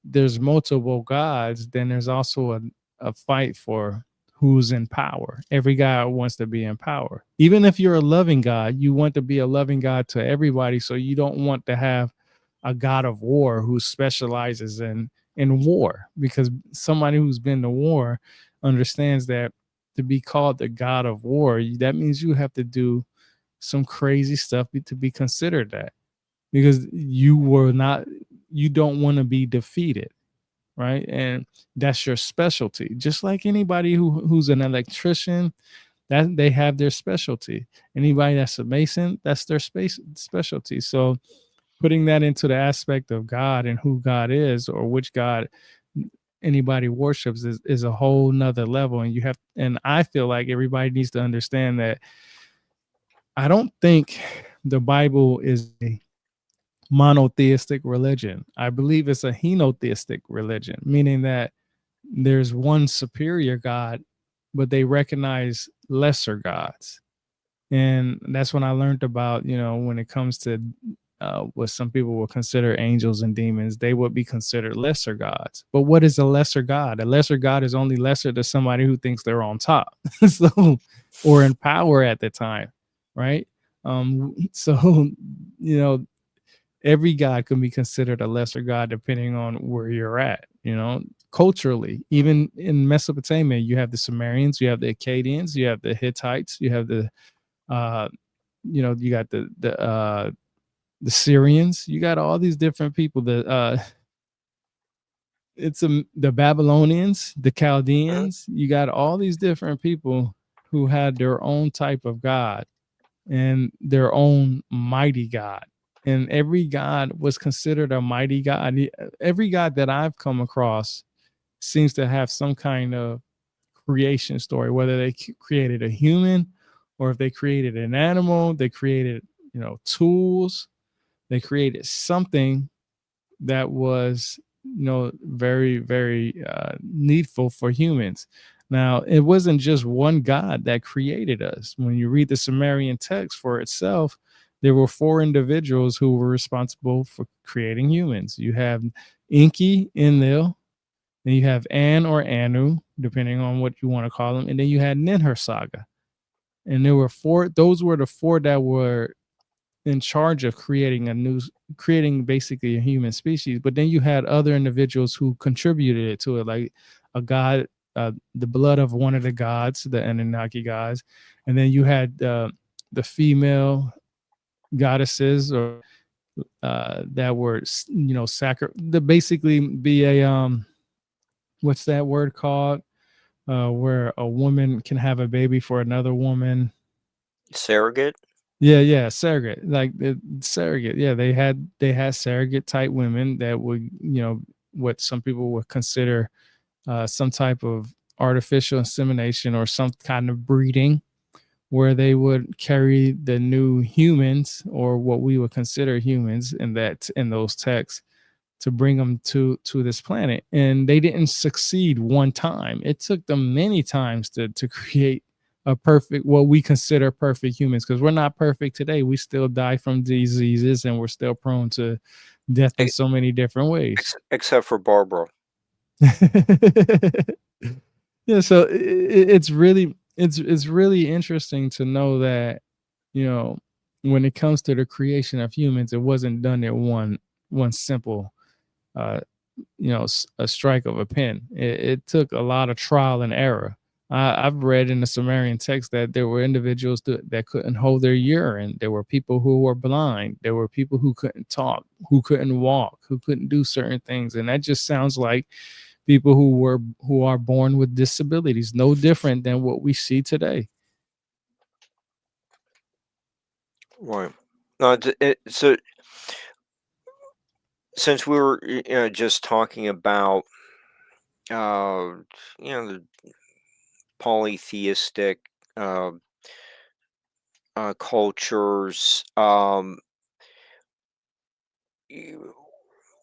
there's multiple gods, then there's also a fight for who's in power. Every God wants to be in power. Even if you're a loving God, you want to be a loving God to everybody. So you don't want to have a God of war who specializes in war, because somebody who's been to war understands that to be called the God of war, that means you have to do some crazy stuff to be considered that, because you don't want to be defeated, right? And that's your specialty. Just like anybody who's an electrician, that they have their specialty. Anybody that's a mason, that's their specialty. So putting that into the aspect of God and who God is, or which God anybody worships, is a whole nother level. And I feel like everybody needs to understand that I don't think the Bible is a monotheistic religion. I believe it's a henotheistic religion, meaning that there's one superior God, but they recognize lesser gods. And that's when I learned about, when it comes to what some people would consider angels and demons, they would be considered lesser gods. But what is a lesser god? A lesser god is only lesser to somebody who thinks they're on top, so, or in power at the time, right? So, you know, every god can be considered a lesser god depending on where you're at, culturally. Even in Mesopotamia, you have the Sumerians, you have the Akkadians, you have the Hittites, you have the you got the Syrians, you got all these different people. The Babylonians, the Mhm. Chaldeans, you got all these different people who had their own type of god and their own mighty god. And every god was considered a mighty god. Every god that I've come across seems to have some kind of creation story, whether they created a human, or if they created an animal, they created, tools, they created something that was, very, very needful for humans. Now, it wasn't just one God that created us. When you read the Sumerian text for itself, there were four individuals who were responsible for creating humans. You have Enki, Enlil, then you have An or Anu, depending on what you want to call them, and then you had Ninhursag. And there were four. Those were the four that were in charge of creating basically a human species. But then you had other individuals who contributed to it, like a god, the blood of one of the gods, the Anunnaki gods, and then you had the female goddesses, or that were, the basically be a what's that word called, where a woman can have a baby for another woman. Surrogate. Yeah, surrogate, like the surrogate. Yeah, they had surrogate type women that would, what some people would consider some type of artificial insemination or some kind of breeding, where they would carry the new humans, or what we would consider humans in those texts, to bring them to this planet. And they didn't succeed one time. It took them many times to create a perfect, what we consider perfect humans, because we're not perfect today. We still die from diseases, and we're still prone to death in E- so many different ways. Except for Barbara. Yeah, so it's really interesting to know that, you know when it comes to the creation of humans, it wasn't done in one simple uh a strike of a pen. It took a lot of trial and error. I've read in the Sumerian text that there were individuals that couldn't hold their urine. There were people who were blind. There were people who couldn't talk, who couldn't walk, who couldn't do certain things. And that just sounds like people who are born with disabilities, no different than what we see today. Right. No, so since we were just talking about the polytheistic uh, cultures, you-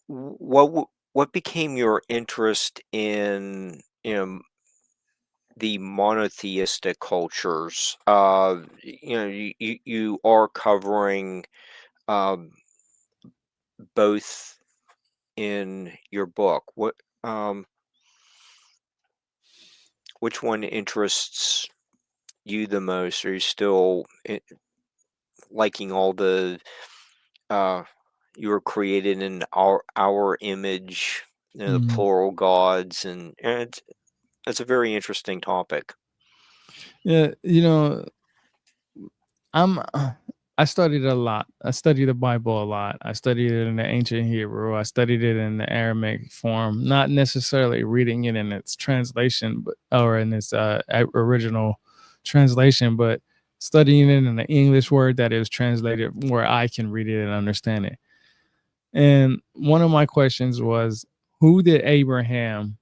what became your interest in the monotheistic cultures? You are covering um, both in your book. Um, which one interests you the most? Are you still liking all the uh, you were created in our image, the Mm. plural gods, and That's a very interesting topic. Yeah, I studied a lot. I studied the Bible a lot. I studied it in the ancient Hebrew. I studied it in the Aramaic form, not necessarily reading it in its translation, or in its original translation, but studying it in the English word that is translated where I can read it and understand it. And one of my questions was, who did Abraham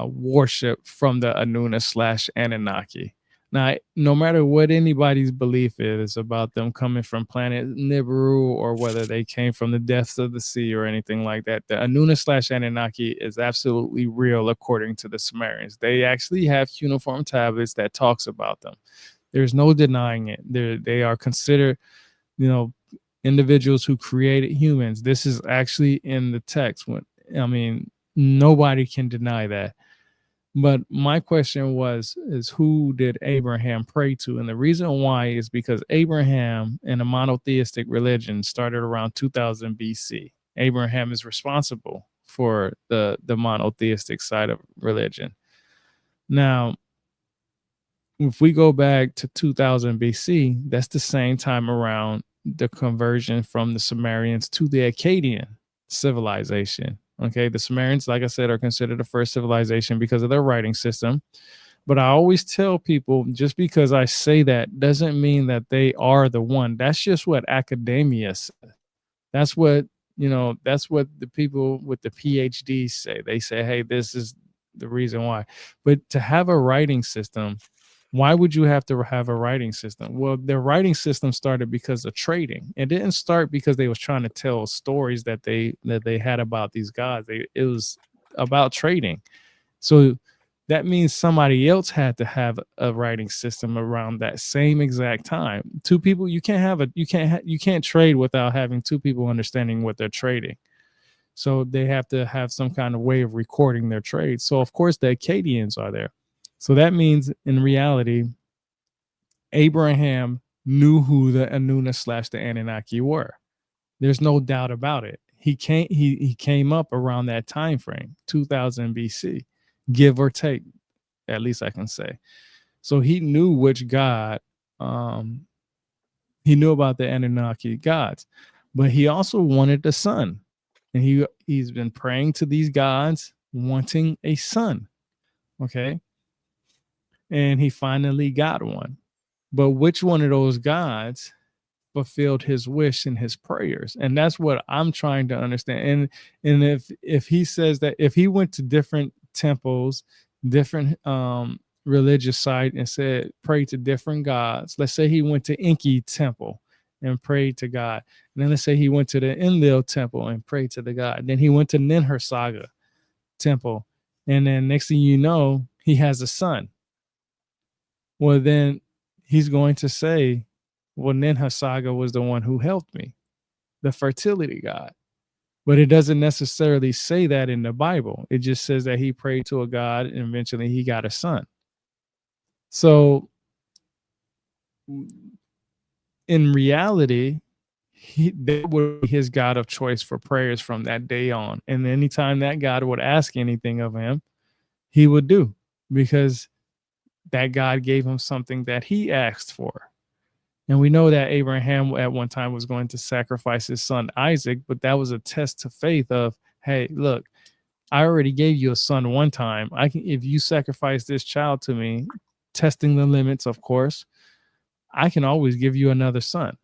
worship from the Anuna/Anunnaki? Now, no matter what anybody's belief is about them coming from planet Nibiru, or whether they came from the depths of the sea or anything like that, the Anuna/Anunnaki is absolutely real according to the Sumerians. They actually have cuneiform tablets that talks about them. There's no denying it. They are considered, you know, individuals who created humans. This is actually in the text. Nobody can deny that. But my question is who did Abraham pray to? And the reason why is because Abraham in a monotheistic religion started around 2000 BC. Abraham is responsible for the monotheistic side of religion. Now, if we go back to 2000 BC, that's the same time around the conversion from the Sumerians to the Akkadian civilization. Okay, the Sumerians, like I said, are considered the first civilization because of their writing system. But I always tell people, just because I say that doesn't mean that they are the one. That's just what academia says. That's what, that's what the people with the PhDs say. They say, hey, this is the reason why. But to have a writing system, why would you have to have a writing system? Well, their writing system started because of trading. It didn't start because they was trying to tell stories that they had about these gods. It was about trading. So that means somebody else had to have a writing system around that same exact time. Two people, you can't trade without having two people understanding what they're trading. So they have to have some kind of way of recording their trade. So of course the Akkadians are there. So that means in reality, Abraham knew who the Anuna/the Anunnaki were. There's no doubt about it. He came up around that time frame, 2000 BC, give or take, at least I can say. So he knew which god, he knew about the Anunnaki gods, but he also wanted a son. And he's been praying to these gods, wanting a son. Okay. And he finally got one. But which one of those gods fulfilled his wish and his prayers? And that's what I'm trying to understand. And if he says that, if he went to different temples, different religious site, and said pray to different gods, let's say he went to Enki temple and prayed to God, and then let's say he went to the Enlil temple and prayed to the god, then he went to Ninhursag temple, and then next thing you know, he has a son. Well, then he's going to say, well, Ninhursag was the one who helped me, the fertility god. But it doesn't necessarily say that in the Bible. It just says that he prayed to a god and eventually he got a son. So in reality, that would be his god of choice for prayers from that day on. And anytime that god would ask anything of him, he would do, because that God gave him something that he asked for. And we know that Abraham at one time was going to sacrifice his son Isaac, but that was a test to faith of, hey, look, I already gave you a son one time. I can, if you sacrifice this child to me, testing the limits, of course, I can always give you another son.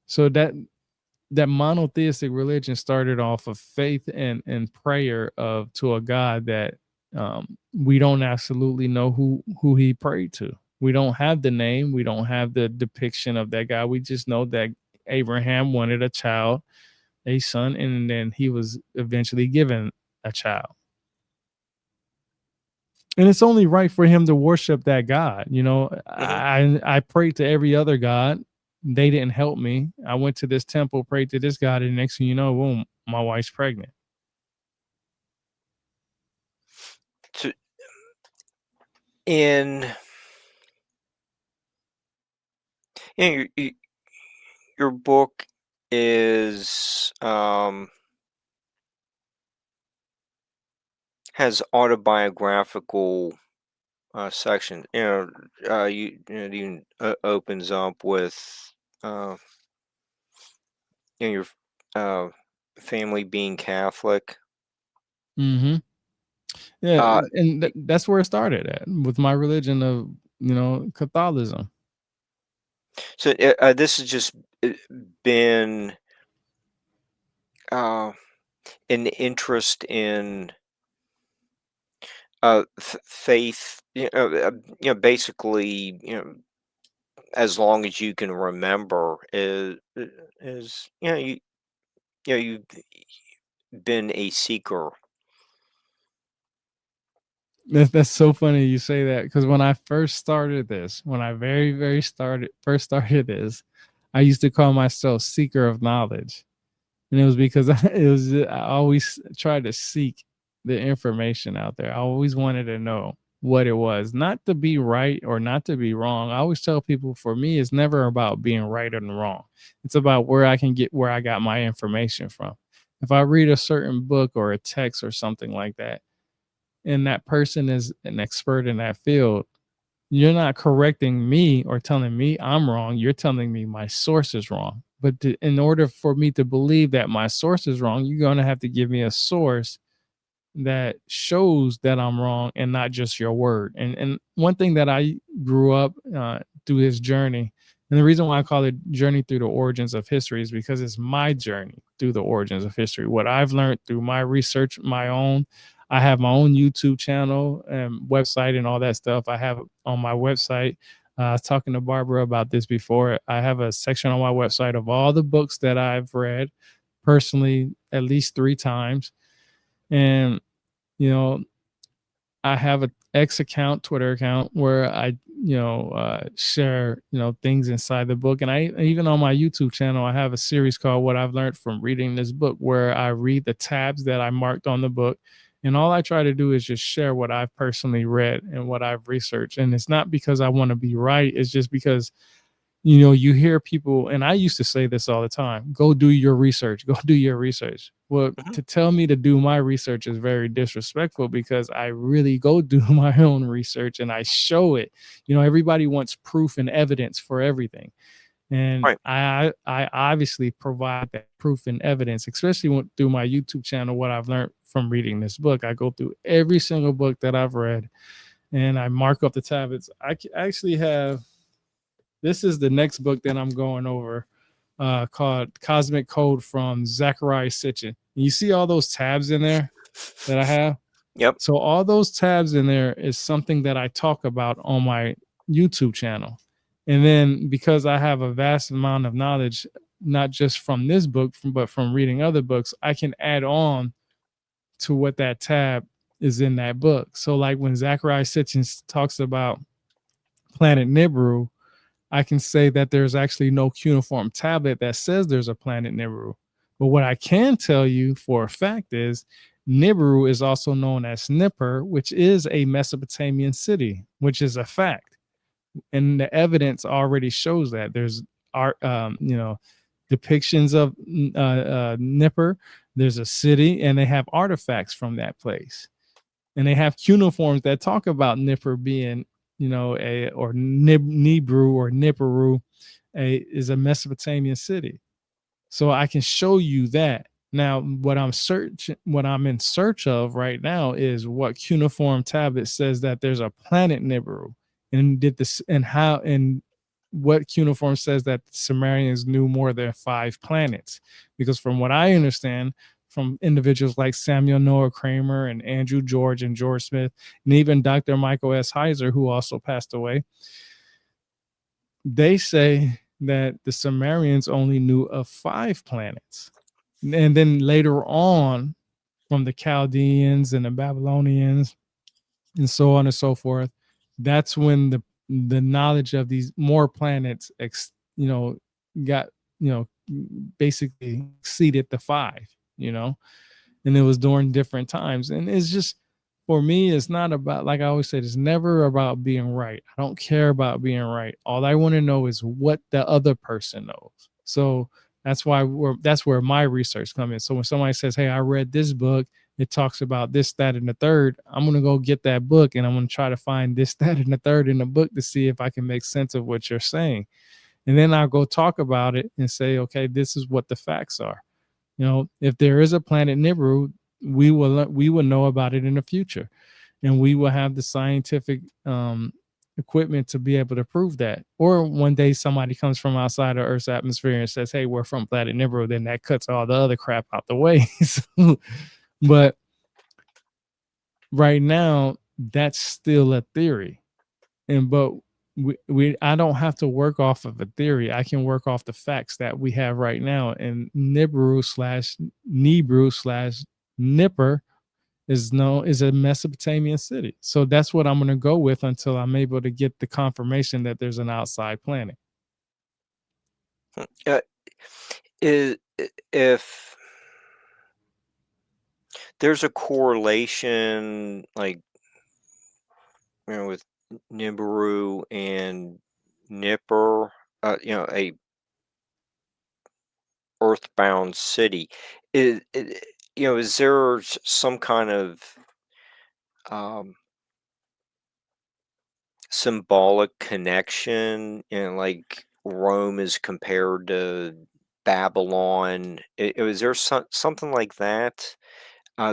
So that monotheistic religion started off of faith and prayer of to a God that we don't absolutely know who he prayed to. We don't have the name. We don't have the depiction of that guy. We just know that Abraham wanted a child, a son, and then he was eventually given a child. And it's only right for him to worship that God. I prayed to every other God. They didn't help me. I went to this temple, prayed to this God, and next thing you know, boom, my wife's pregnant. In your book is has autobiographical section. It even opens up with your family being Catholic. Mm-hmm. Yeah, Uh, and that's where it started at with my religion of Catholicism. so this has just been an interest in faith. Basically, as long as you can remember, is you've been a seeker. That's so funny you say that, because when I first started this, when I first started this, I used to call myself seeker of knowledge, and it was because I always tried to seek the information out there. I always wanted to know what it was, not to be right or not to be wrong. I always tell people, for me, it's never about being right and wrong. It's about where I got my information from. If I read a certain book or a text or something like that, and that person is an expert in that field, you're not correcting me or telling me I'm wrong. You're telling me my source is wrong. But in order for me to believe that my source is wrong, you're going to have to give me a source that shows that I'm wrong and not just your word. And one thing that I grew up through this journey, and the reason why I call it Journey Through the Origins of History is because it's my journey through the origins of history. What I've learned through my research, I have my own YouTube channel and website and all that stuff. I have on my website, I was talking to Barbara about this before. I have a section on my website of all the books that I've read personally at least 3 times. And you know, I have a X account, Twitter account, where I, share, things inside the book. And I even on my YouTube channel, I have a series called What I've Learned from Reading This Book, where I read the tabs that I marked on the book. And all I try to do is just share what I've personally read and what I've researched. And it's not because I want to be right. It's just because you hear people, and I used to say this all the time, go do your research, go do your research. Well, Mhm. to tell me to do my research is very disrespectful, because I really go do my own research and I show it. Everybody wants proof and evidence for everything. And Right. I obviously provide that proof and evidence, especially through my YouTube channel, what I've learned from reading this book. I go through every single book that I've read and I mark up the tablets. I actually have, this is the next book that I'm going over, called Cosmic Code from Zachariah Sitchin. You see all those tabs in there that I have? Yep. So all those tabs in there is something that I talk about on my YouTube channel. And then because I have a vast amount of knowledge, not just from this book, but from reading other books, I can add on to what that tab is in that book. So like when Zachariah Sitchin talks about planet Nibiru, I can say that there's actually no cuneiform tablet that says there's a planet Nibiru. But what I can tell you for a fact is Nibiru is also known as Nippur, which is a Mesopotamian city, which is a fact. And the evidence already shows that. There's art, depictions of Nippur. There's a city, and they have artifacts from that place, and they have cuneiforms that talk about Nippur being, Nibru or Nippuru, is a Mesopotamian city. So I can show you that. Now, what I'm in search of right now is what cuneiform tablet says that there's a planet Nibiru, and did this, and how, and what cuneiform says that the Sumerians knew more than 5 planets. Because from what I understand from individuals like Samuel Noah Kramer and Andrew George and George Smith, and even Dr. Michael S. Heiser, who also passed away, they say that the Sumerians only knew of 5 planets. And then later on, from the Chaldeans and the Babylonians and so on and so forth, that's when the knowledge of these more planets got, basically exceeded the 5, and it was during different times. And it's just, for me, it's not about, like I always said, it's never about being right. I don't care about being right. All I want to know is what the other person knows. So that's where my research comes in. So when somebody says, hey, I read this book, it talks about this, that, and the third. I'm going to go get that book and I'm going to try to find this, that, and the third in the book to see if I can make sense of what you're saying. And then I'll go talk about it and say, okay, this is what the facts are. If there is a planet Nibiru, we will know about it in the future, and we will have the scientific equipment to be able to prove that. Or one day somebody comes from outside of Earth's atmosphere and says, hey, we're from planet Nibiru, then that cuts all the other crap out the way. But right now, that's still a theory. But I don't have to work off of a theory. I can work off the facts that we have right now. And Nibiru/Nipper is a Mesopotamian city. So that's what I'm going to go with until I'm able to get the confirmation that there's an outside planet. If there's a correlation, like, with Nibiru and Nipper, a earthbound city, is there some kind of symbolic connection, like Rome is compared to Babylon? Is there something like that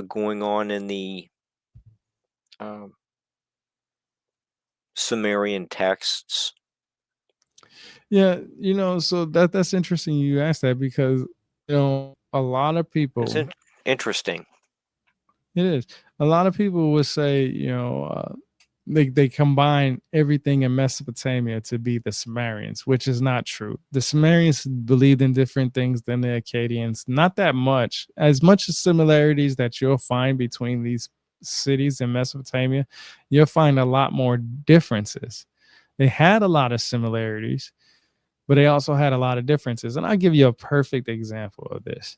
going on in the Sumerian texts? Yeah, so that's interesting you asked that, because a lot of people, It's interesting. it is, a lot of people would say, they combine everything in Mesopotamia to be the Sumerians, which is not true. The Sumerians believed in different things than the Akkadians. Not that much. As much as similarities that you'll find between these cities in Mesopotamia, you'll find a lot more differences. They had a lot of similarities, but they also had a lot of differences. And I'll give you a perfect example of this.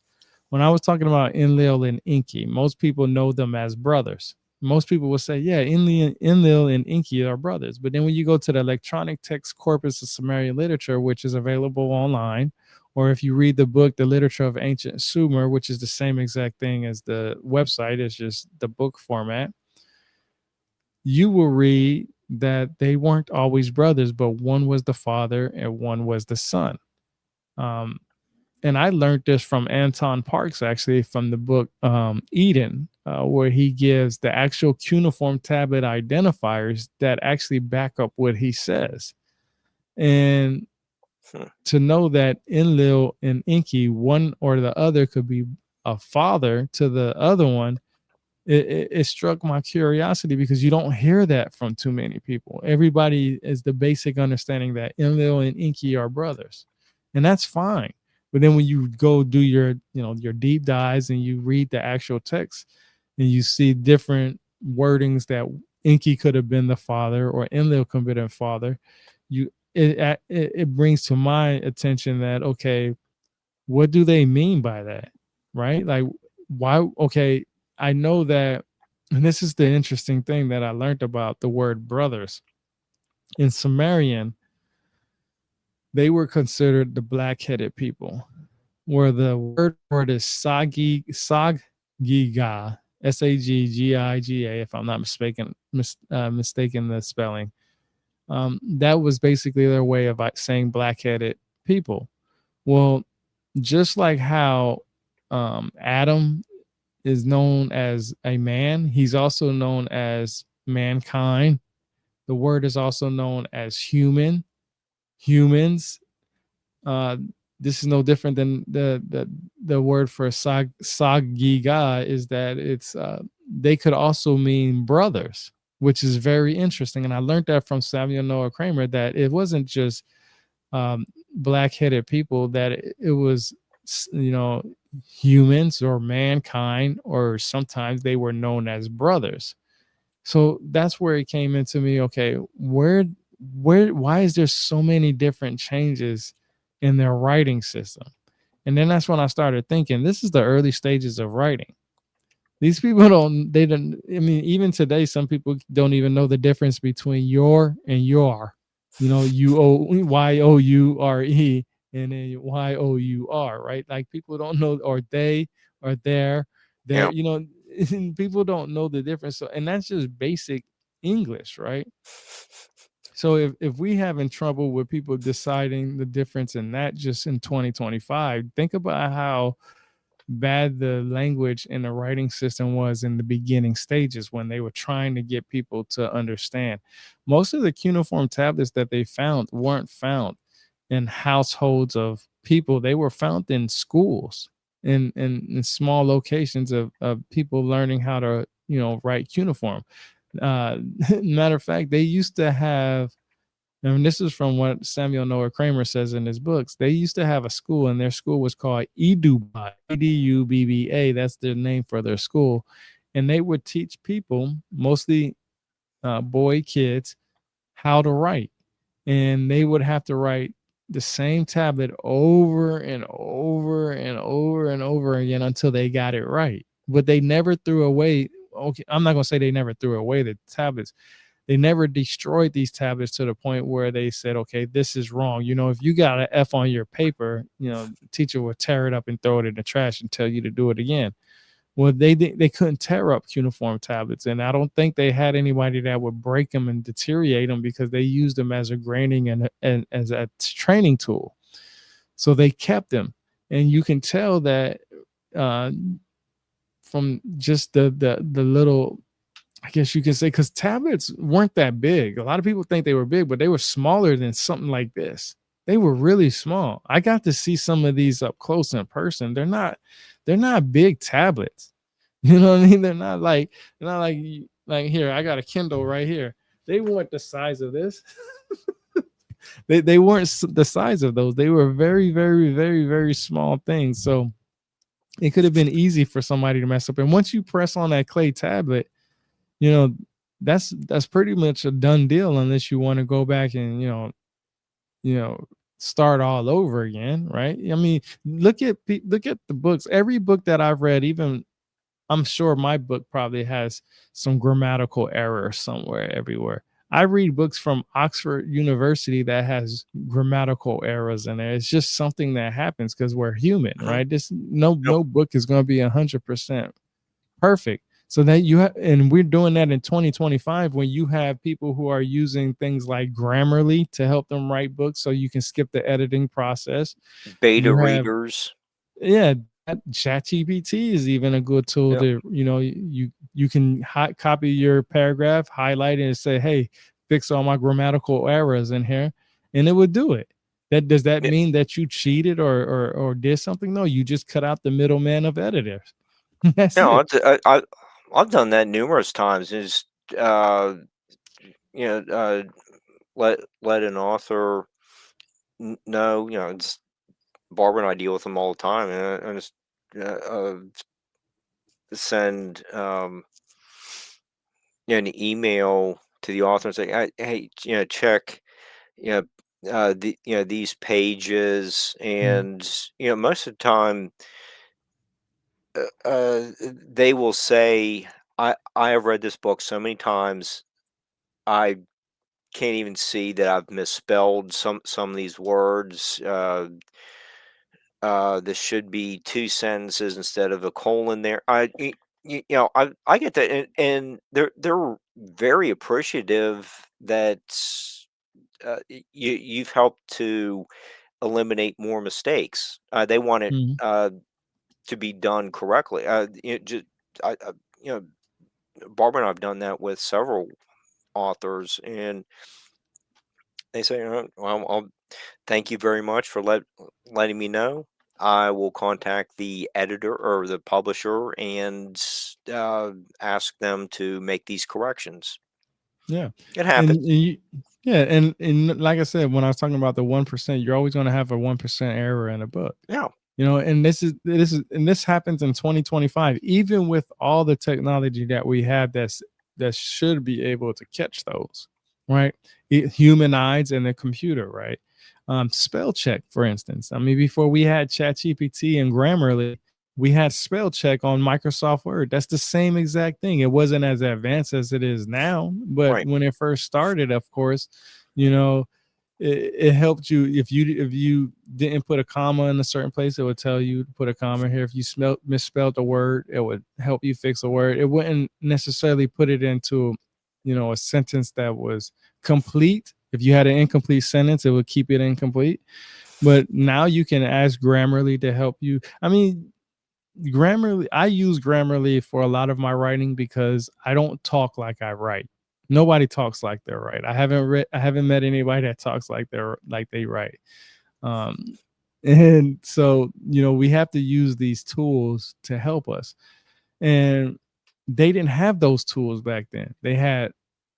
When I was talking about Enlil and Enki, most people know them as brothers. Most people will say, yeah, Enlil and Enki are brothers. But then when you go to the electronic text corpus of Sumerian literature, which is available online, or if you read the book, The Literature of Ancient Sumer, which is the same exact thing as the website, it's just the book format, you will read that they weren't always brothers, but one was the father and one was the son. And I learned this from Anton Parks, actually, from the book Eden, where he gives the actual cuneiform tablet identifiers that actually back up what he says. And to know that Enlil and Enki, one or the other, could be a father to the other one, it struck my curiosity, because you don't hear that from too many people. Everybody is the basic understanding that Enlil and Enki are brothers, and that's fine. But then when you go do your deep dives and you read the actual text, and you see different wordings that Enki could have been the father or Enlil could have been the father, it brings to my attention that, okay, what do they mean by that, right? Like, why? Okay, I know that, and this is the interesting thing that I learned about the word brothers. In Sumerian, they were considered the black-headed people, where the word for it is Sagiga, Saggiga, if I'm not mistaken the spelling. That was basically their way of saying black-headed people. Well, just like how Adam is known as a man, he's also known as mankind. The word is also known as humans. This is no different than the word for Sagiga, is that it's they could also mean brothers, which is very interesting. And I learned that from Samuel Noah Kramer, that it wasn't just black-headed people, that it was humans or mankind, or sometimes they were known as brothers. So that's where it came into me. Okay, why is there so many different changes in their writing system? And then that's when I started thinking, this is the early stages of writing. These people don't, even today, some people don't even know the difference between your and your, YOURE and then YOUR, right? Like, people don't know, or they, or their, Yeah. and people don't know the difference. So, and that's just basic English, right? So if we having trouble with people deciding the difference in that just in 2025, think about how bad the language and the writing system was in the beginning stages when they were trying to get people to understand. Most of the cuneiform tablets that they found weren't found in households of people. They were found in schools, in small locations of people learning how to, write cuneiform. Matter of fact, they used to have, and this is from what Samuel Noah Kramer says in his books. They used to have a school, and their school was called Edubba, Edubba. That's their name for their school. And they would teach people, mostly boy kids, how to write. And they would have to write the same tablet over and over and over and over again until they got it right. But they never threw away. Okay, I'm not going to say they never threw away the tablets. They never destroyed these tablets to the point where they said, okay, this is wrong. If you got an F on your paper, the teacher would tear it up and throw it in the trash and tell you to do it again. Well, they couldn't tear up cuneiform tablets. And I don't think they had anybody that would break them and deteriorate them because they used them as a grading and as a training tool. So they kept them. And you can tell that from just the little, I guess you can say, because tablets weren't that big. A lot of people think they were big, but they were smaller than something like this. They were really small. I got to see some of these up close in person. They're not big tablets. You know what I mean? They're not like here, I got a Kindle right here. They weren't the size of this. they weren't the size of those. They were very, very, very, very small things. So it could have been easy for somebody to mess up. And once you press on that clay tablet, that's pretty much a done deal unless you want to go back and start all over again, right? I mean, look at the books. Every book that I've read, even I'm sure my book probably has some grammatical error somewhere everywhere. I read books from Oxford University that has grammatical errors in there. It's just something that happens because we're human, right? No book is going to be 100% perfect. So that and we're doing that in 2025 when you have people who are using things like Grammarly to help them write books, so you can skip the editing process. Beta readers. Yeah, ChatGPT is even a good tool to, you can copy your paragraph, highlight it, and say, hey, fix all my grammatical errors in here, and it would do it. Does that mean that you cheated or did something? No, you just cut out the middleman of editors. That's it. I've done that numerous times. Is let an author know. It's Barbara and I deal with them all the time, and I just send an email to the author and say, hey, check these pages, and most of the time they will say, I have read this book so many times, I can't even see that I've misspelled some of these words. This should be 2 sentences instead of a colon there. I get that, and they're very appreciative that you've helped to eliminate more mistakes. They want it to be done correctly. Barbara and I've done that with several authors, and they say, well, I'll thank you very much for letting me know. I will contact the editor or the publisher and ask them to make these corrections. Yeah, it happens. And like I said, when I was talking about the 1%, you're always going to have a 1% error in a book. Yeah. And this happens in 2025, even with all the technology that we have that should be able to catch those, right? Human eyes and the computer, right? Spell check, for instance. I mean, before we had ChatGPT and Grammarly, we had spell check on Microsoft Word. That's the same exact thing. It wasn't as advanced as it is now, but when it first started, of course, it helped you if you didn't put a comma in a certain place, it would tell you to put a comma here. If you misspelled a word, it would help you fix a word. It wouldn't necessarily put it into, a sentence that was complete. If you had an incomplete sentence, it would keep it incomplete. But now you can ask Grammarly to help you. I mean, Grammarly, I use Grammarly for a lot of my writing because I don't talk like I write. Nobody talks like they write. I haven't met anybody that talks like they write. And so, we have to use these tools to help us. And they didn't have those tools back then. They had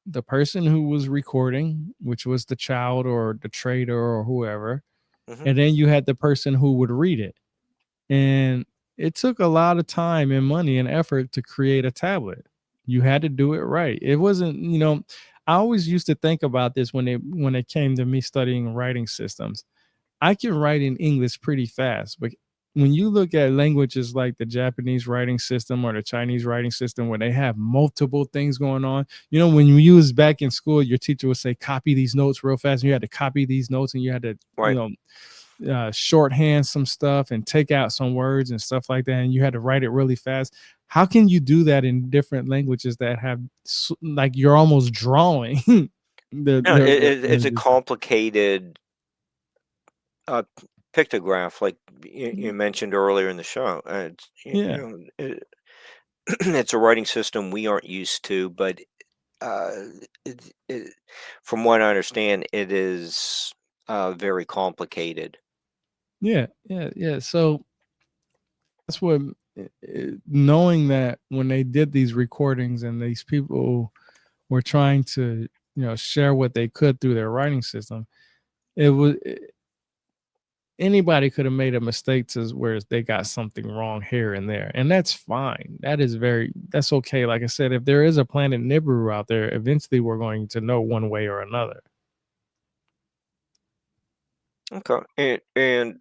the person who was recording, which was the child or the trader or whoever. Mhm. And then you had the person who would read it. And it took a lot of time and money and effort to create a tablet. You had to do it right. It wasn't, I always used to think about this when it came to me studying writing systems. I can write in English pretty fast, but when you look at languages like the Japanese writing system or the Chinese writing system, where they have multiple things going on, when you was back in school, your teacher would say, copy these notes real fast. And you had to copy these notes and you had to, Right. shorthand some stuff and take out some words and stuff like that. And you had to write it really fast. How can you do that in different languages that have like you're almost drawing? No, it's a complicated pictograph, like you mentioned earlier in the show. Yeah. It's a writing system we aren't used to, but from what I understand, it is very complicated. Yeah. So that's what knowing that when they did these recordings and these people were trying to, share what they could through their writing system, anybody could have made a mistake to where they got something wrong here and there, and that's fine. That's okay. Like I said, if there is a planet Nibiru out there, eventually we're going to know one way or another. Okay, and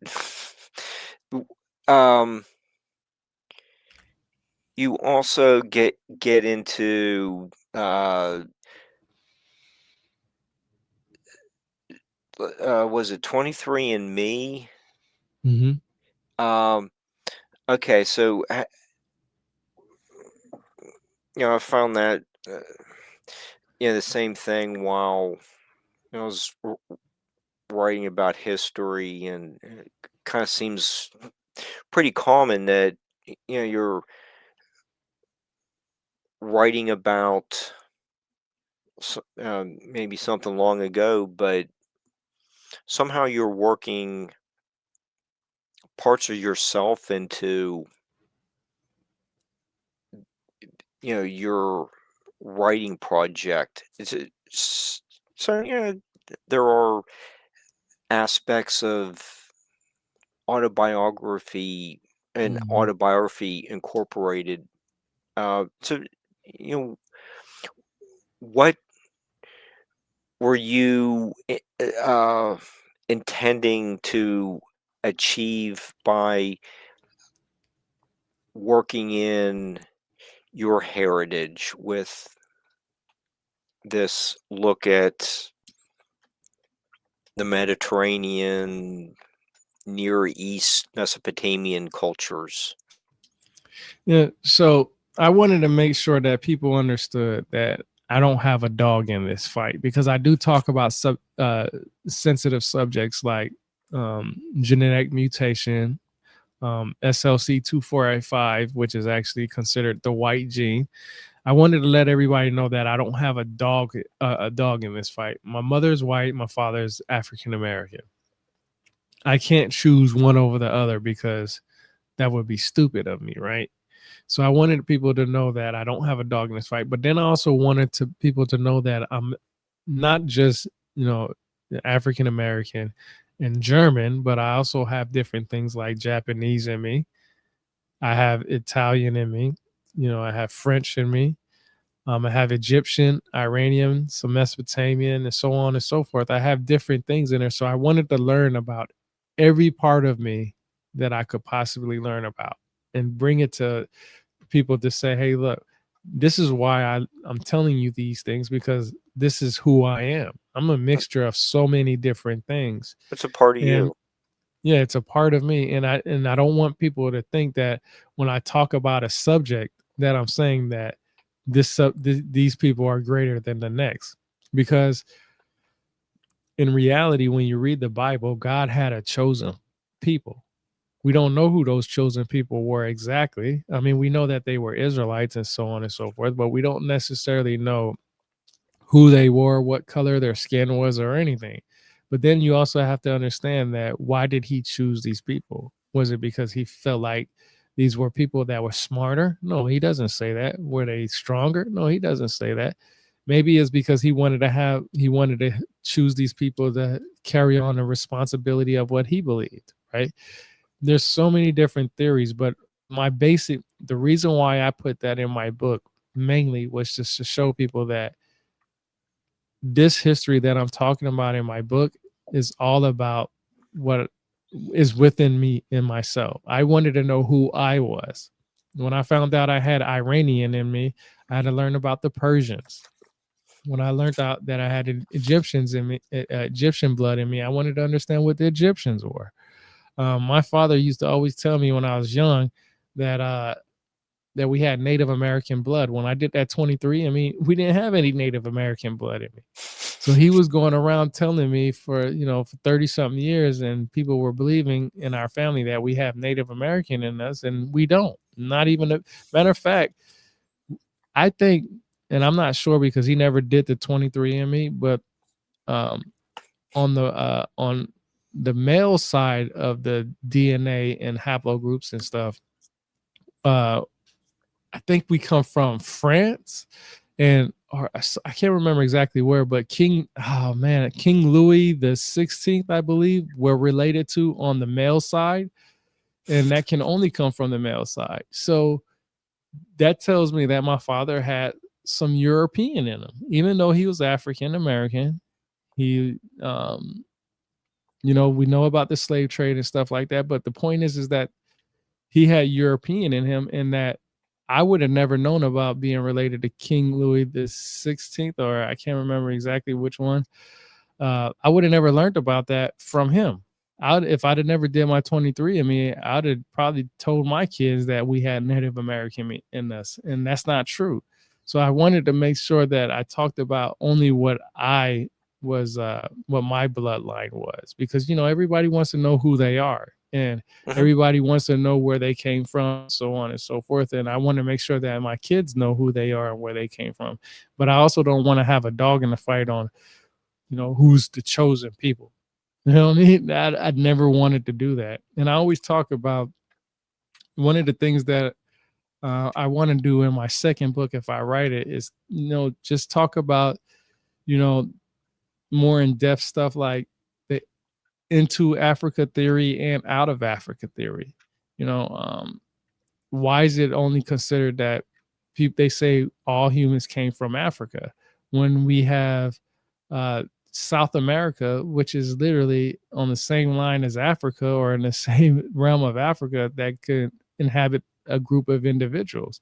um, you also get into was it 23andMe? Mm-hmm. Okay, so I found that the same thing while I was writing about history, and it kind of seems pretty common that you're writing about maybe something long ago, but somehow you're working parts of yourself into your writing project. So there are aspects of autobiography and Mm-hmm. autobiography incorporated. So you know what were you intending to achieve by working in your heritage with this look at the Mediterranean, Near East, Mesopotamian cultures? Yeah. So I wanted to make sure that people understood that I don't have a dog in this fight, because I do talk about sensitive subjects like genetic mutation, SLC2485, which is actually considered the white gene. I wanted to let everybody know that I don't have a dog in this fight. My mother's white, my father's African American. I can't choose one over the other because that would be stupid of me, right? So I wanted people to know that I don't have a dog in this fight. But then I also wanted people to know that I'm not just, African American and German, but I also have different things like Japanese in me. I have Italian in me. I have French in me. I have Egyptian, Iranian, some Mesopotamian, and so on and so forth. I have different things in there. So I wanted to learn about every part of me that I could possibly learn about and bring it to people to say, hey, look, this is why I'm telling you these things, because this is who I am. I'm a mixture of so many different things. It's a part of And you. Yeah, it's a part of me, and I don't want people to think that when I talk about a subject that I'm saying that these people are greater than the next, because in reality, when you read the Bible, God had a chosen people. We don't know who those chosen people were exactly. I mean, we know that they were Israelites and so on and so forth, but we don't necessarily know who they were, what color their skin was, or anything. But then you also have to understand that why did he choose these people? Was it because he felt like these were people that were smarter? No, he doesn't say that. Were they stronger? No, he doesn't say that. Maybe it's because he wanted to choose these people to carry on the responsibility of what he believed, right? There's so many different theories, but the reason why I put that in my book mainly was just to show people that this history that I'm talking about in my book is all about what is within me in myself. I wanted to know who I was. When I found out I had Iranian in me, I had to learn about the Persians. When I learned out that I had Egyptians in me, Egyptian blood in me, I wanted to understand what the Egyptians were. My father used to always tell me when I was young that that we had Native American blood. When I did that 23, I mean, we didn't have any Native American blood in me. So he was going around telling me for 30 something years, and people were believing in our family that we have Native American in us, and we don't. Not even a matter of fact, I think, and I'm not sure because he never did the 23andMe, but um, on the male side of the DNA and haplogroups and stuff, uh, I think we come from France, and or I can't remember exactly where, but King Louis the 16th, I believe, we're related to on the male side, and that can only come from the male side. So that tells me that my father had some European in him, even though he was African American. He, we know about the slave trade and stuff like that, but the point is that he had European in him, and that I would have never known about being related to King Louis the 16th, or I can't remember exactly which one. I would have never learned about that from him. If I'd have never did my 23, I mean, I'd have probably told my kids that we had Native American in us, and that's not true. So I wanted to make sure that I talked about only what I was, what my bloodline was, because everybody wants to know who they are, and Mhm. everybody wants to know where they came from, so on and so forth. And I want to make sure that my kids know who they are and where they came from. But I also don't want to have a dog in the fight on who's the chosen people. You know what I mean? I'd never wanted to do that. And I always talk about one of the things that I want to do in my second book, if I write it, is just talk about you know more in depth stuff like the into Africa theory and out of Africa theory. You know, why is it only considered that they say all humans came from Africa when we have uh, South America, which is literally on the same line as Africa or in the same realm of Africa that could inhabit a group of individuals?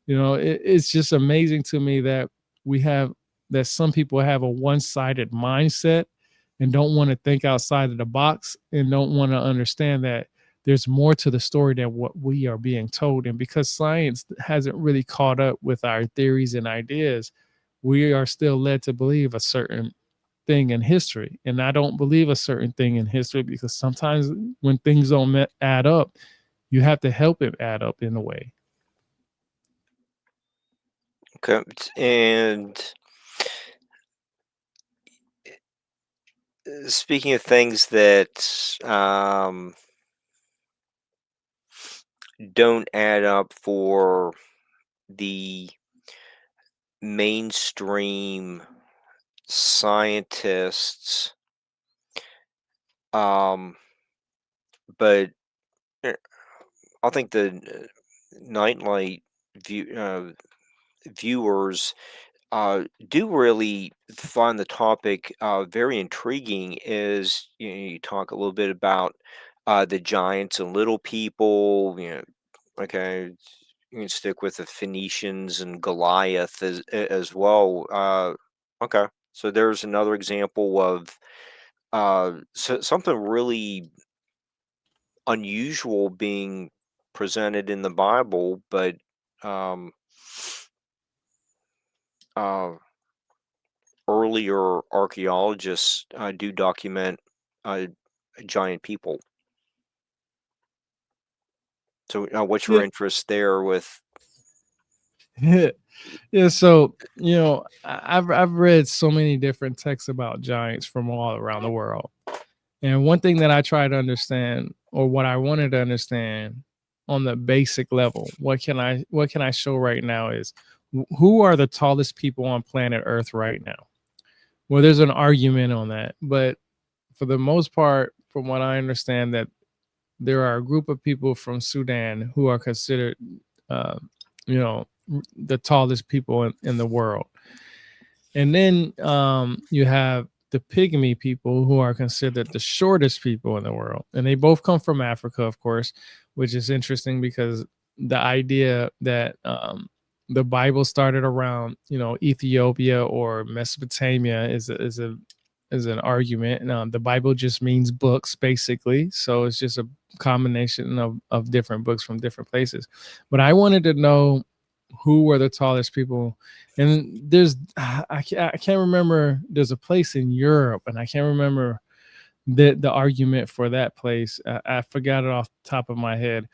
It's just amazing to me that we have that some people have a one-sided mindset and don't want to think outside of the box and don't want to understand that there's more to the story than what we are being told. And because science hasn't really caught up with our theories and ideas, we are still led to believe a certain thing in history. And I don't believe a certain thing in history because sometimes when things don't add up, you have to help it add up in a way. Okay. And speaking of things that don't add up for the mainstream scientists, um, but eh, I think the nightlight viewers do really find the topic very intriguing. Is you talk a little bit about the giants and little people. Okay, you can stick with the Phoenicians and Goliath as well. Okay, so there's another example of something really. unusual being presented in the Bible, but uh, earlier archaeologists do document uh, giant people. So, what's your Yeah. interest there with? Yeah, so I've read so many different texts about giants from all around the world. And one thing that I try to understand, or what I wanted to understand on the basic level, what can I show right now is who are the tallest people on planet Earth right now? Well, there's an argument on that, but for the most part, from what I understand, that there are a group of people from Sudan who are considered, uh, the tallest people in the world. And then you have the pygmy people who are considered the shortest people in the world. And they both come from Africa, of course, which is interesting because the idea that the Bible started around, Ethiopia or Mesopotamia is an argument. And, the Bible just means books, basically. So it's just a combination of different books from different places. But I wanted to know who were the tallest people. And I can't remember. There's a place in Europe, and I can't remember the argument for that place. I forgot it off the top of my head.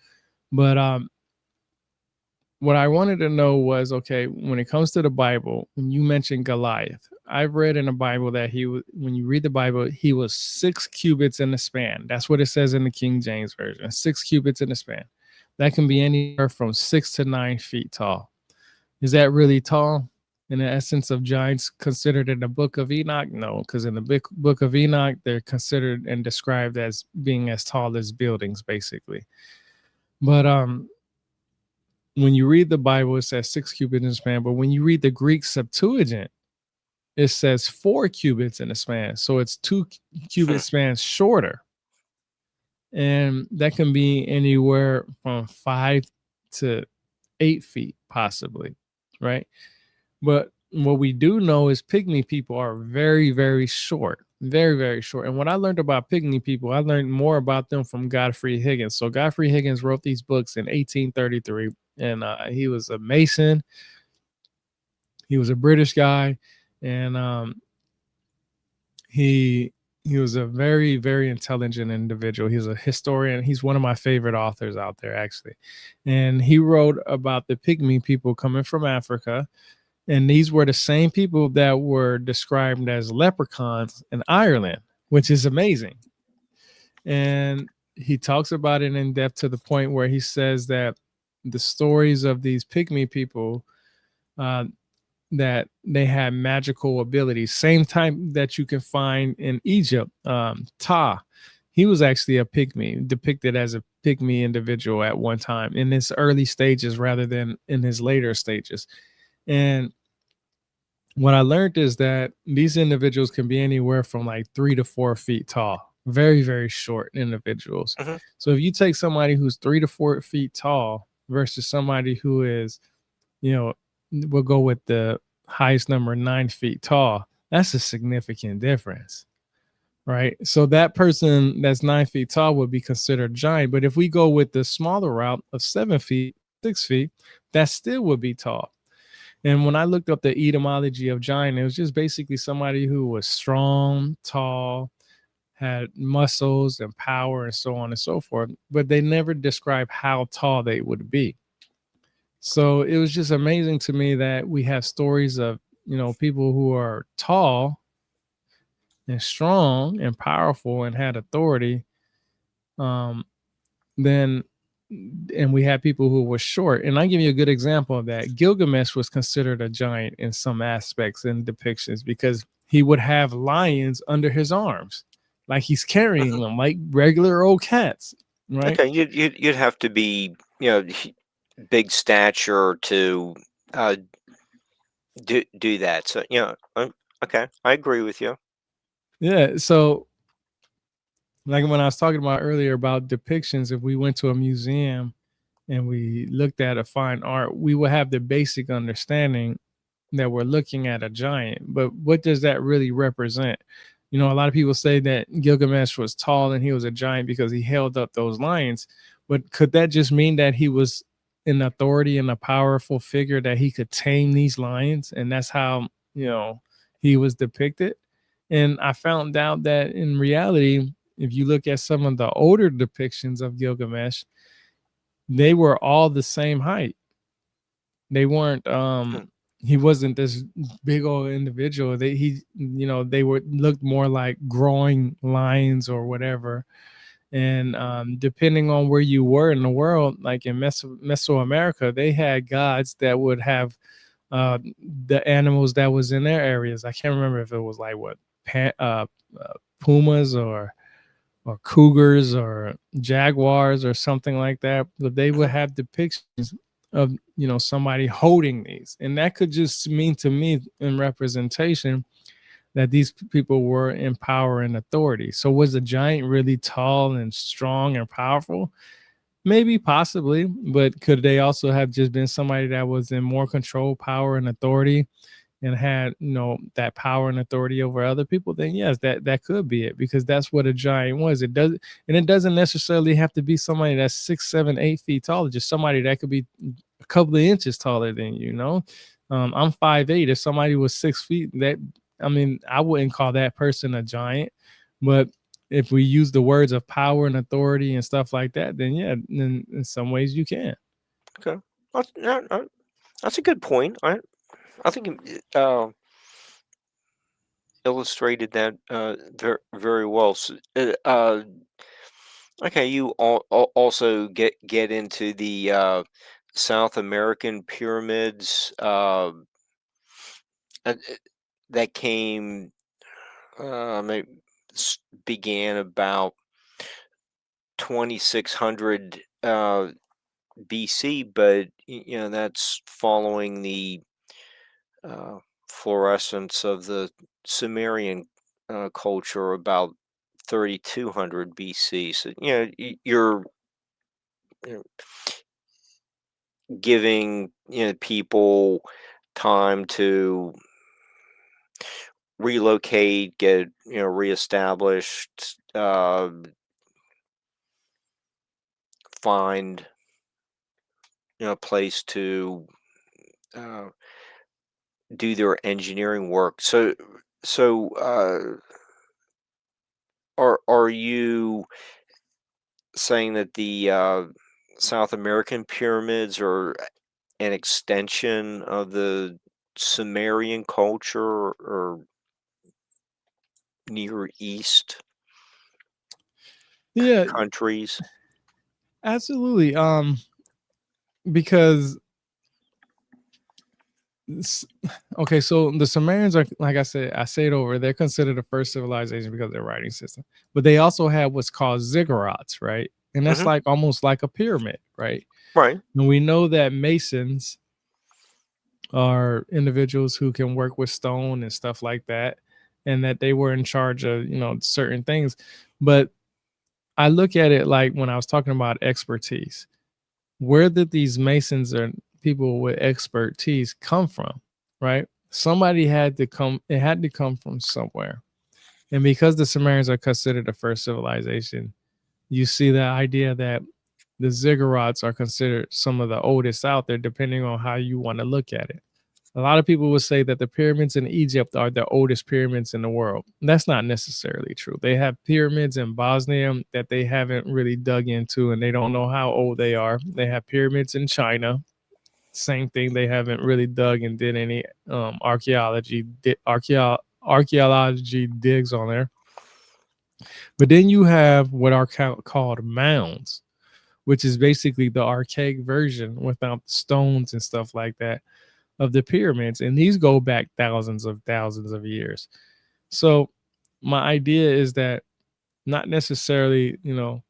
But what I wanted to know was, okay, when it comes to the Bible, when you mentioned Goliath, I've read in the Bible that when you read the Bible, he was 6 cubits in the span. That's what it says in the King James Version, 6 cubits in the span. That can be anywhere from 6 to 9 feet tall. Is that really tall? In the essence of giants considered in the book of Enoch? No, because in the book of Enoch, they're considered and described as being as tall as buildings, basically. But when you read the Bible, it says 6 cubits in a span. But when you read the Greek Septuagint, it says 4 cubits in a span. So it's 2 cubit spans shorter. And that can be anywhere from 5 to 8 feet, possibly, right? But what we do know is pygmy people are very, very short, very, very short. And what I learned about pygmy people, I learned more about them from Godfrey Higgins. So Godfrey Higgins wrote these books in 1833, and he was a Mason. He was a British guy, and he was a very, very intelligent individual. He's a historian. He's one of my favorite authors out there, actually. And he wrote about the pygmy people coming from Africa. And these were the same people that were described as leprechauns in Ireland, which is amazing. And he talks about it in depth to the point where he says that the stories of these pygmy people, that they had magical abilities, same type that you can find in Egypt. Ta, he was actually a pygmy, depicted as a pygmy individual at one time in his early stages rather than in his later stages. And what I learned is that these individuals can be anywhere from like 3 to 4 feet tall, very, very short individuals. Mm-hmm. So if you take somebody who's 3 to 4 feet tall versus somebody who is, we'll go with the highest number, 9 feet tall, that's a significant difference, right? So that person that's 9 feet tall would be considered giant. But if we go with the smaller route of 7 feet, 6 feet, that still would be tall. And when I looked up the etymology of giant, it was just basically somebody who was strong, tall, had muscles and power and so on and so forth, but they never describe how tall they would be. So it was just amazing to me that we have stories of, people who are tall and strong and powerful and had authority. Then and we had people who were short. And I give you a good example of that. Gilgamesh was considered a giant in some aspects and depictions because he would have lions under his arms, like he's carrying them like regular old cats, right? Okay, you'd have to be, big stature to do that. So, okay, I agree with you. Yeah. So, like when I was talking about earlier about depictions, if we went to a museum and we looked at a fine art, we would have the basic understanding that we're looking at a giant. But what does that really represent? You know, a lot of people say that Gilgamesh was tall and he was a giant because he held up those lions. But could that just mean that he was an authority and a powerful figure, that he could tame these lions? And that's how, you know, he was depicted. And I found out that in reality, if you look at some of the older depictions of Gilgamesh, they were all the same height. They weren't Hmm. he wasn't this big old individual. They were looked more like growing lions or whatever. And depending on where you were in the world, like in Mesoamerica, they had gods that would have uh, the animals that was in their areas. I can't remember if it was like what pumas or cougars or jaguars or something like that, but they would have depictions of, you know, somebody holding these, and that could just mean to me in representation that these people were in power and authority. So was the giant really tall and strong and powerful? Maybe, possibly, but could they also have just been somebody that was in more control, power, and authority, and had, you know, that power and authority over other people? Then yes, that could be it, because that's what a giant was. It doesn't necessarily have to be somebody that's 6, 7, 8 feet tall. Just somebody that could be a couple of inches taller than you. You know, I'm 5'8". If somebody was 6 feet, that, I mean, I wouldn't call that person a giant. But if we use the words of power and authority and stuff like that, then yeah, then in some ways you can. Okay, that's a good point. I think it, illustrated that very well. Okay, you also get into the South American pyramids uh, that came maybe began about 2600 BC, but you know that's following the uh, fluorescence of the Sumerian culture about 3200 BC. So you know you're, you know, giving, you know, people time to relocate, get, you know, reestablished, find, you know, a place to uh, do their engineering work. So are you saying that the South American pyramids are an extension of the Sumerian culture or Near East Yeah, countries? absolutely. Because s- okay, so the Sumerians are, like I said, I say it over, they're considered the first civilization because of their writing system. But they also have what's called ziggurats, right? And that's Hmm. like almost like a pyramid, right? Right. And we know that masons are individuals who can work with stone and stuff like that, and that they were in charge of, you know, certain things. But I look at it like when I was talking about expertise, where did these masons or people with expertise come from? Right? Somebody had to come, it had to come from somewhere. And because the Sumerians are considered the first civilization, you see the idea that the ziggurats are considered some of the oldest out there, depending on how you want to look at it. A lot of people would say that the pyramids in Egypt are the oldest pyramids in the world. That's not necessarily true. They have pyramids in Bosnia that they haven't really dug into, and they don't know how old they are. They have pyramids in China. Same thing. They haven't really dug and did any archaeology digs on there. But then you have what are called mounds, which is basically the archaic version without the stones and stuff like that of the pyramids, and these go back thousands of years. So my idea is that not necessarily, you know,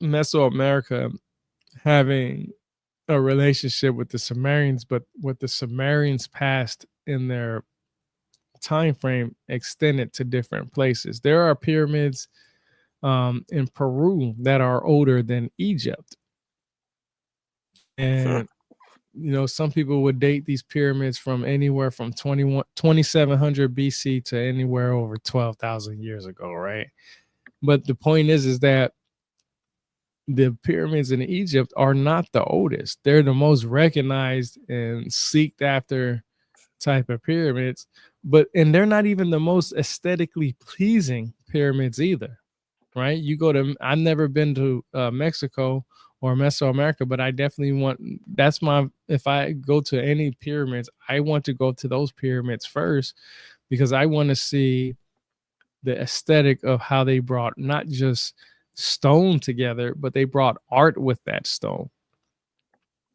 Mesoamerica having a relationship with the Sumerians, but what the Sumerians passed in their time frame extended to different places. There are pyramids in Peru that are older than Egypt, Hmm. and some people would date these pyramids from anywhere from 2700 BC to anywhere over 12,000 years ago, right? But the point is that the pyramids in Egypt are not the oldest. They're the most recognized and sought after type of pyramids, and they're not even the most aesthetically pleasing pyramids either, right? You go to, I've never been to Mexico or Mesoamerica, but I definitely want, if I go to any pyramids, I want to go to those pyramids first, because I want to see the aesthetic of how they brought not just stone together, but they brought art with that stone.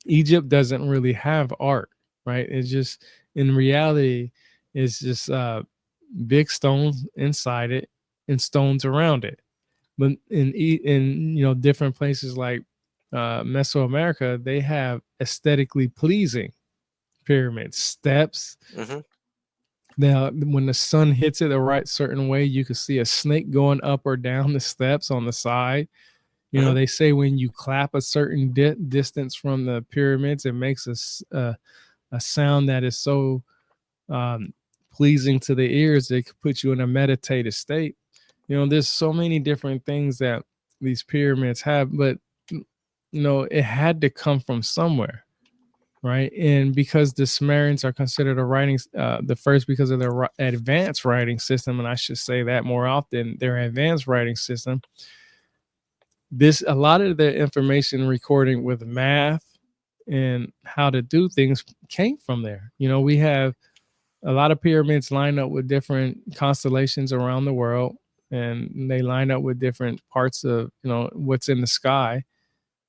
Egypt doesn't really have art, right? It's just, in reality, it's just big stones inside it and stones around it. But in different places like Mesoamerica, they have aesthetically pleasing pyramids, steps. Mm-hmm. Now, when the sun hits it a right certain way, you can see a snake going up or down the steps on the side. They say when you clap a certain distance from the pyramids, it makes a sound that is so pleasing to the ears, it could put you in a meditative state. There's so many different things that these pyramids have, but it had to come from somewhere, right? And because the Sumerians are considered the first because of their advanced writing system, and I should say that more often, their advanced writing system, a lot of the information recording with math and how to do things came from there. We have a lot of pyramids lined up with different constellations around the world, and they line up with different parts of what's in the sky.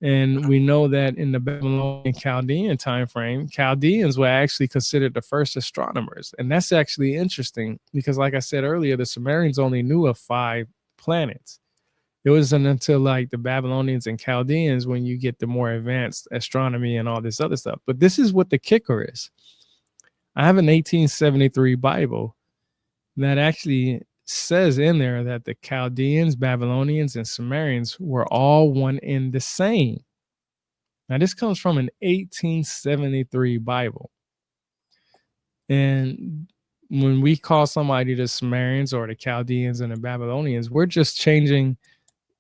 And we know that in the Babylonian Chaldean time frame, Chaldeans were actually considered the first astronomers. And that's actually interesting because, like I said earlier, the Sumerians only knew of 5 planets. It wasn't until like the Babylonians and Chaldeans when you get the more advanced astronomy and all this other stuff. But this is what the kicker is. I have an 1873 Bible that actually says in there that the Chaldeans, Babylonians, and Sumerians were all one and the same. Now, this comes from an 1873 Bible. And when we call somebody the Sumerians or the Chaldeans and the Babylonians, we're just changing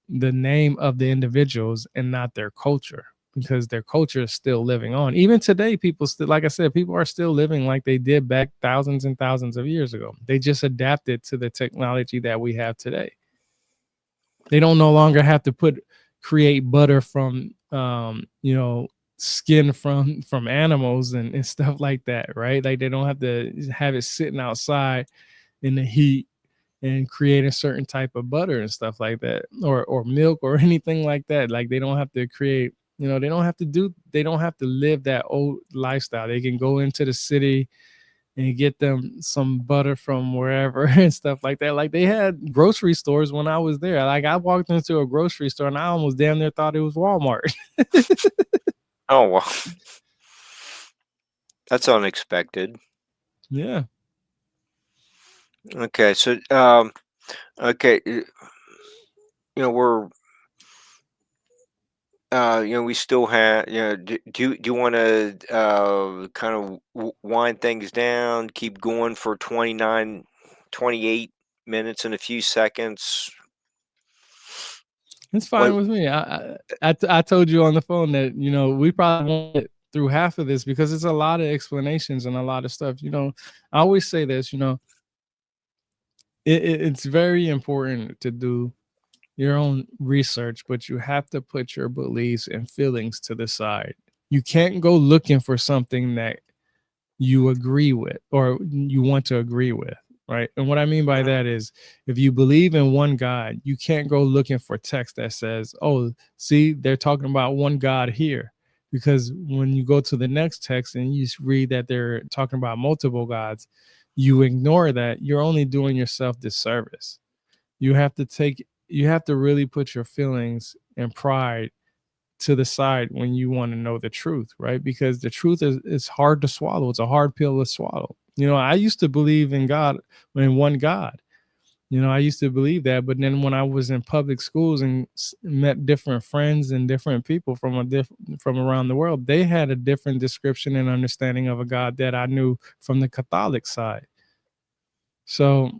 the name of the individuals and not their culture, because their culture is still living on. Even today, people still, like I said, people are still living like they did back thousands and thousands of years ago. They just adapted to the technology that we have today. They don't no longer have to create butter from, skin from animals and stuff like that, right? Like they don't have to have it sitting outside in the heat and create a certain type of butter and stuff like that, or milk or anything like that. Like they don't have to create, they don't have to live that old lifestyle. They can go into the city and get them some butter from wherever and stuff like that. Like they had grocery stores when I was there. Like I walked into a grocery store and I almost damn near thought it was Walmart. Oh, wow. That's unexpected. Yeah. Okay. So, okay. We're, we still have, do you want to kind of wind things down, keep going for 28 minutes and a few seconds? It's fine with me. I told you on the phone that, we probably won't get through half of this because it's a lot of explanations and a lot of stuff. I always say this, it's very important to do your own research, but you have to put your beliefs and feelings to the side. You can't go looking for something that you agree with or you want to agree with, right? And what I mean by that is, if you believe in one God, you can't go looking for text that says, oh, see, they're talking about one God here. Because when you go to the next text and you read that they're talking about multiple gods, you ignore that. You're only doing yourself disservice. You have to really put your feelings and pride to the side when you want to know the truth, right? Because the truth is hard to swallow. It's a hard pill to swallow. I used to believe in God, in one God. I used to believe that, but then when I was in public schools and met different friends and different people from around the world, they had a different description and understanding of a God that I knew from the Catholic side. So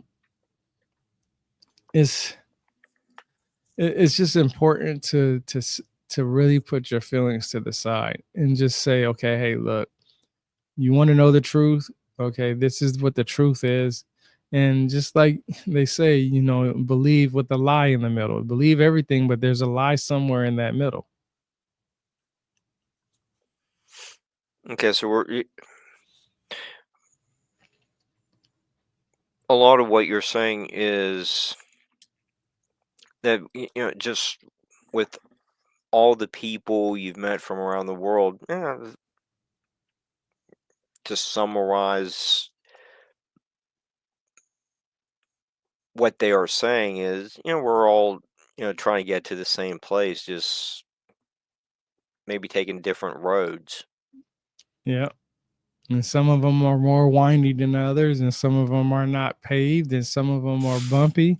it's it's just important to really put your feelings to the side and just say, okay, hey, look, you want to know the truth? Okay, this is what the truth is. And just like they say, believe with the lie in the middle. Believe everything, but there's a lie somewhere in that middle. Okay, so a lot of what you're saying is that, just with all the people you've met from around the world, to summarize what they are saying is, we're all, trying to get to the same place, just maybe taking different roads. Yeah. And some of them are more windy than others, and some of them are not paved, and some of them are bumpy,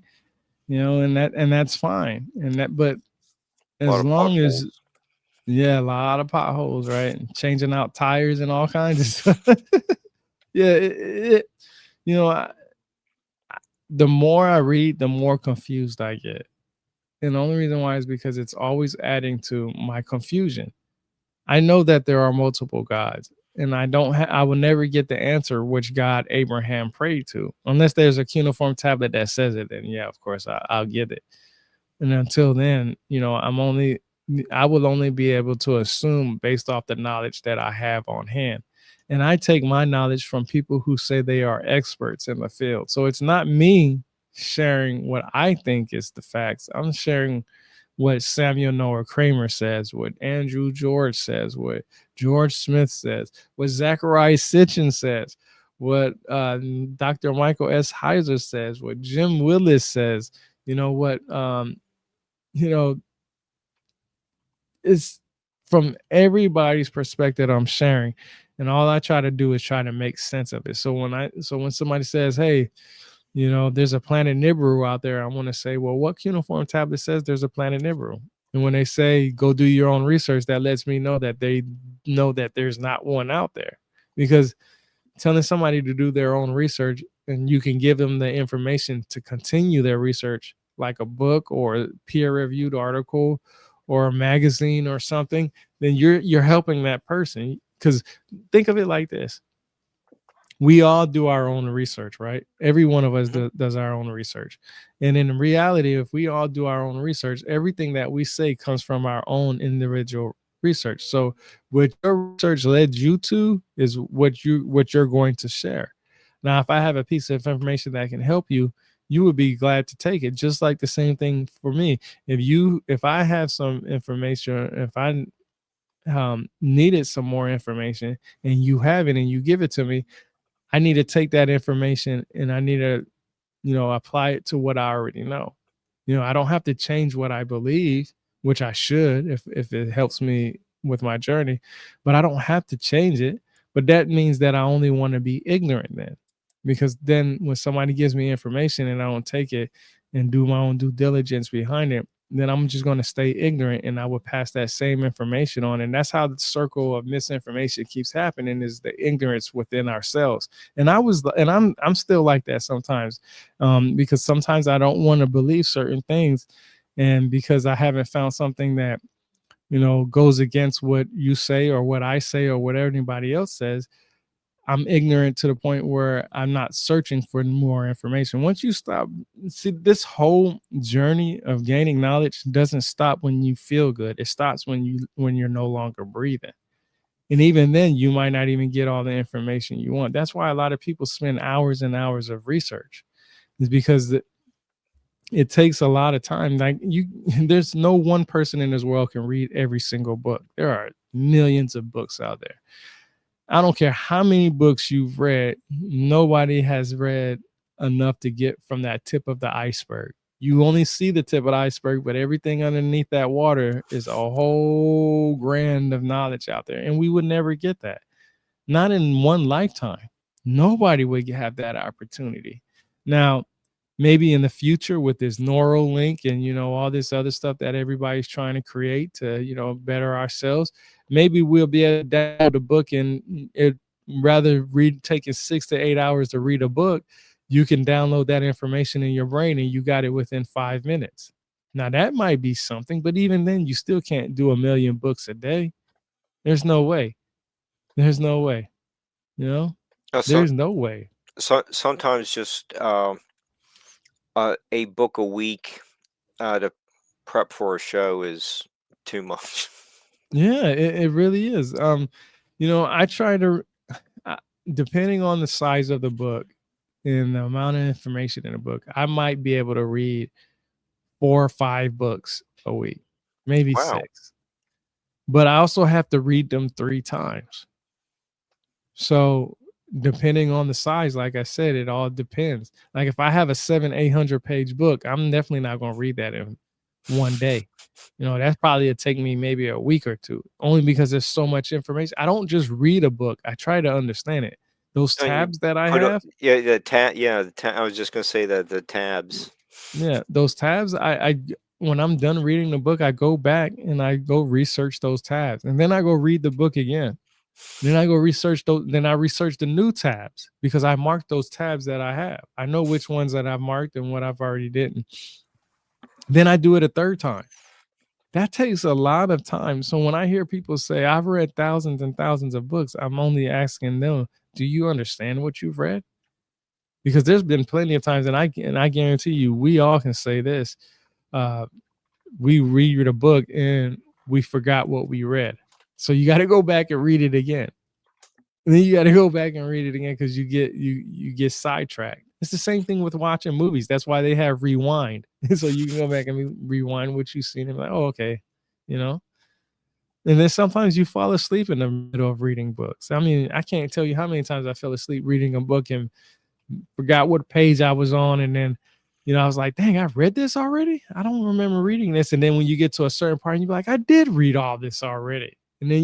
and that's fine. But A lot as of long as, potholes. yeah, a lot of potholes, right? And changing out tires and all kinds of stuff. Yeah, you know, I, the more I read, the more confused I get. And the only reason why is because it's always adding to my confusion. I know that there are multiple gods, and I will never get the answer which God Abraham prayed to, unless there's a cuneiform tablet that says it. Then yeah, of course I'll get it. And until then, I will only be able to assume based off the knowledge that I have on hand. And I take my knowledge from people who say they are experts in the field. So it's not me sharing what I think is the facts. I'm sharing what Samuel Noah Kramer says, what Andrew George says, what George Smith says, what Zachariah Sitchin says, what Dr. Michael S. Heiser says, what Jim Willis says, what you know, it's from everybody's perspective I'm sharing. And all I try to do is try to make sense of it. So when somebody says, hey, there's a planet Nibiru out there, I want to say, well, what cuneiform tablet says there's a planet Nibiru? And when they say go do your own research, that lets me know that they know that there's not one out there. Because telling somebody to do their own research and you can give them the information to continue their research, like a book or a peer-reviewed article or a magazine or something, then you're helping that person. Because think of it like this: we all do our own research, right? Every one of us does our own research. And in reality, if we all do our own research, everything that we say comes from our own individual research. So what your research led you to is what you're going to share. Now, if I have a piece of information that can help you, you would be glad to take it. Just like the same thing for me. If I have some information, if I needed some more information and you have it and you give it to me, I need to take that information and I need to, apply it to what I already know. I don't have to change what I believe, which I should if it helps me with my journey, but I don't have to change it. But that means that I only want to be ignorant then. Because then when somebody gives me information and I don't take it and do my own due diligence behind it, then I'm just going to stay ignorant and I will pass that same information on. And that's how the circle of misinformation keeps happening, is the ignorance within ourselves. And I'm still like that sometimes, because sometimes I don't want to believe certain things. And because I haven't found something that, goes against what you say or what I say or what anybody else says, I'm ignorant to the point where I'm not searching for more information. Once you stop, see, this whole journey of gaining knowledge doesn't stop when you feel good. It stops when you're no longer breathing. And even then, you might not even get all the information you want. That's why a lot of people spend hours and hours of research. Is because it takes a lot of time. Like there's no one person in this world can read every single book. There are millions of books out there. I don't care how many books you've read, nobody has read enough to get from that tip of the iceberg. You only see the tip of the iceberg, but everything underneath that water is a whole grand of knowledge out there. And we would never get that. Not in one lifetime. Nobody would have that opportunity. Now, maybe in the future with this Neuralink and, all this other stuff that everybody's trying to create to, better ourselves, maybe we'll be able to download a book and it rather taking 6 to 8 hours to read a book, you can download that information in your brain and you got it within 5 minutes. Now that might be something, but even then you still can't do 1 million books a day. There's no way. There's no way. So, There's no way. sometimes just a book a week to prep for a show is too much. Yeah, it really is. I try to, uh, depending on the size of the book and the amount of information in a book, I might be able to read 4 or 5 books a week, maybe Wow. 6. But I also have to read them 3 times. So depending on the size, like I said, it all depends. Like if I have a 800 page book, I'm definitely not going to read that in one day. That's probably it'll take me maybe a week or 2, only because there's so much information. I don't just read a book. I try to understand it. Those And you tabs that I put up, have, I was just gonna say that the tabs. yeah, those tabs, when I'm done reading the book, I go back and I go research those tabs. And then I go read the book again. Then I go research those. Then I research the new tabs because I marked those tabs that I have. I know which ones that I've marked and what I've already didn't. Then I do it a third time. That takes a lot of time. So when I hear people say, I've read thousands and thousands of books, I'm only asking them, do you understand what you've read? Because there's been plenty of times, and I guarantee you, we all can say this. We read a book and we forgot what we read. So you got to go back and read it again. And then you got to go back and read it again because you get sidetracked. It's the same thing with watching movies. That's why they have rewind, so you can go back and rewind what you've seen and be like, oh, okay, you know. And then sometimes you fall asleep in the middle of reading books. I mean, I can't tell you how many times I fell asleep reading a book and forgot what page I was on, and then, I was like, dang, I've read this already. I don't remember reading this. And then when you get to a certain part, you be like, I did read all this already. And then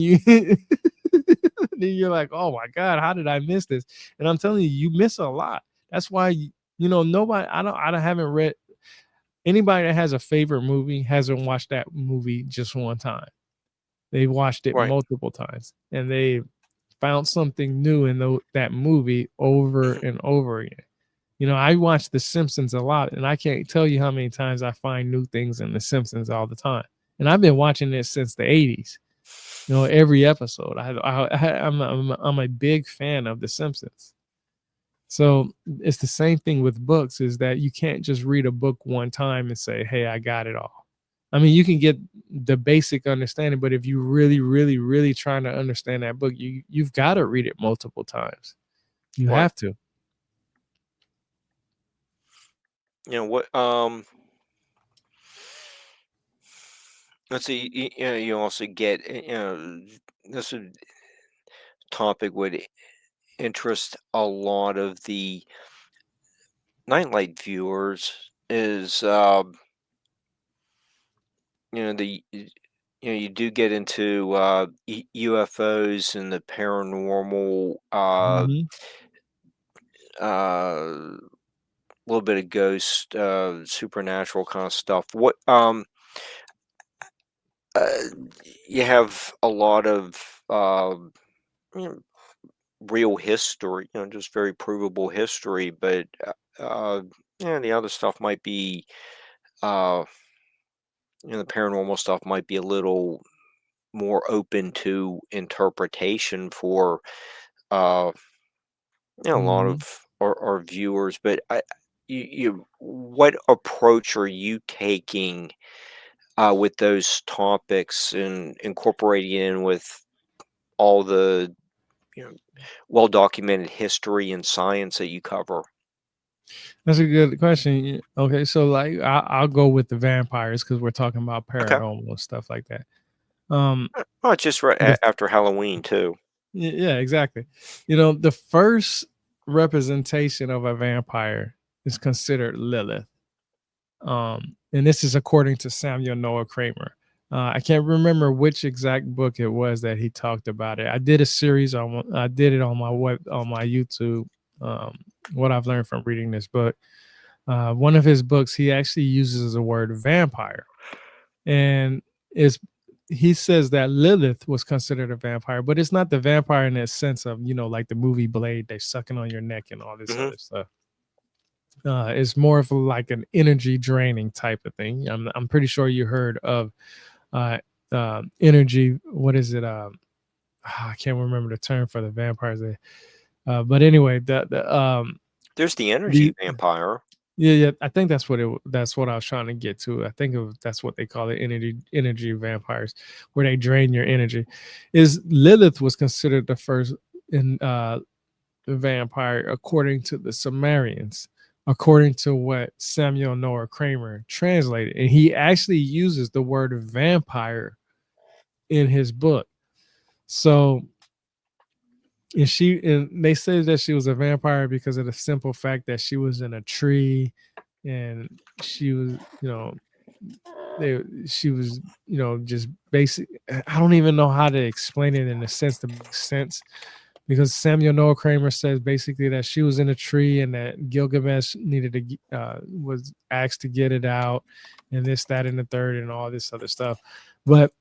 then you're like, oh my God, how did I miss this? And I'm telling you, you miss a lot. That's why nobody. I haven't read anybody that has a favorite movie hasn't watched that movie just one time. They watched it Right. multiple times, and they found something new in that movie over and over again. I watch The Simpsons a lot, and I can't tell you how many times I find new things in The Simpsons all the time. And I've been watching this since the 80s. Every episode. I'm a big fan of The Simpsons. So it's the same thing with books, is that you can't just read a book one time and say, hey, I got it all. I mean, you can get the basic understanding, but if you really, really, really trying to understand that book, you've got to read it multiple times. You Right. have to. What? Let's see. You also get. This topic would interest a lot of the nightlight viewers. Is you do get into UFOs and the paranormal, Mhm. a little bit of ghost, supernatural kind of stuff. Uh, you have a lot of you know, real history, just very provable history, but the other stuff might be, uh, the paranormal stuff might be a little more open to interpretation for uh, a lot Mhm. of our viewers. But what approach are you taking with those topics and incorporating in with all the you know well documented history and science that you cover? That's a good question. Okay, so like I'll go with the vampires because we're talking about Okay. paranormal stuff like that. Um, Oh, it's just right the after Halloween too. Yeah, exactly. The first representation of a vampire is considered Lilith. And this is according to Samuel Noah Kramer. I can't remember which exact book it was that he talked about it. I did a series I did it on my YouTube. What I've learned from reading this book. One of his books, he actually uses the word vampire, and is he says that Lilith was considered a vampire, but it's not the vampire in that sense of, like the movie Blade, they sucking on your neck and all this Mhm. other stuff. It's more of like an energy draining type of thing. I'm pretty sure you heard of energy. What is it? I can't remember the term for the vampires. But anyway, There's the energy the vampire. yeah, I think that's what I was trying to get to. I think that's what they call it, energy vampires, where they drain your energy. Is Lilith was considered the first in vampire according to the Sumarians, according to what Samuel Noah Kramer translated, and he actually uses the word vampire in his book. So, and they say that she was a vampire because of the simple fact that she was in a tree, and she was, she was, just basic. I don't even know how to explain it in a sense to make sense, because Samuel Noah Kramer says basically that she was in a tree and that Gilgamesh needed to was asked to get it out, and this, that, and the third, and all this other stuff. But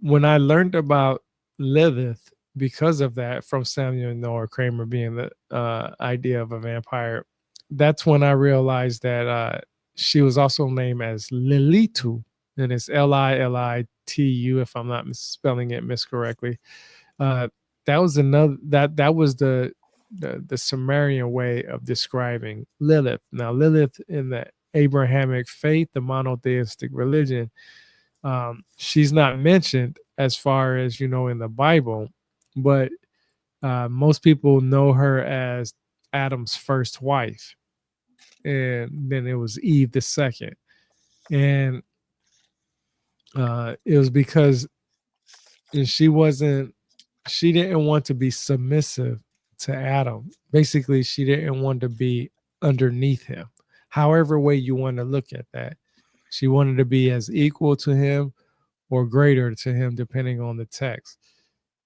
when I learned about Lilith because of that from Samuel Noah Kramer being the idea of a vampire, that's when I realized that she was also named as Lilitu, and it's Lilitu if I'm not spelling it miscorrectly. That was that was the Sumerian way of describing Lilith. Now, Lilith in the Abrahamic faith, the monotheistic religion, she's not mentioned as far as in the Bible, but most people know her as Adam's first wife, and then it was Eve the second, and it was because she didn't want to be submissive to Adam. Basically, she didn't want to be underneath him. However way you want to look at that, she wanted to be as equal to him or greater to him, depending on the text.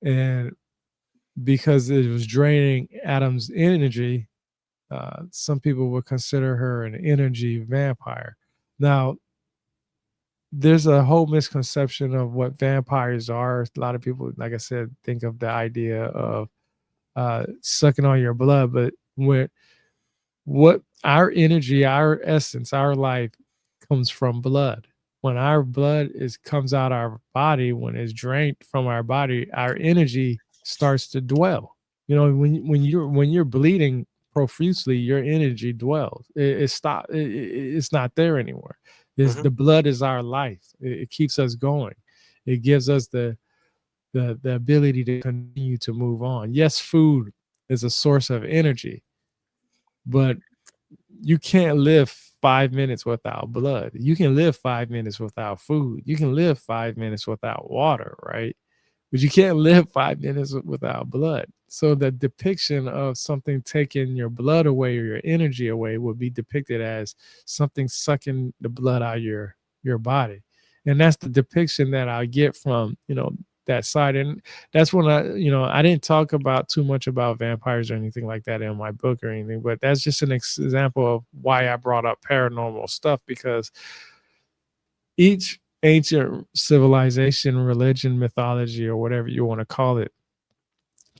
And because it was draining Adam's energy, some people would consider her an energy vampire. Now, there's a whole misconception of what vampires are. A lot of people, like I said, think of the idea of sucking on your blood, but what our energy, our essence, our life comes from blood. When our blood comes out our body, when it's drained from our body, our energy starts to dwell. When you're bleeding profusely, your energy dwells. It's not there anymore. Mhm. The blood is our life. It keeps us going. It gives us the ability to continue to move on. Yes, food is a source of energy, but you can't live 5 minutes without blood. You can live 5 minutes without food. You can live 5 minutes without water, right? But you can't live 5 minutes without blood. So the depiction of something taking your blood away or your energy away would be depicted as something sucking the blood out of your body. And that's the depiction that I get from, that side. And that's when I didn't talk about too much about vampires or anything like that in my book or anything, but that's just an example of why I brought up paranormal stuff, because each ancient civilization, religion, mythology, or whatever you want to call it,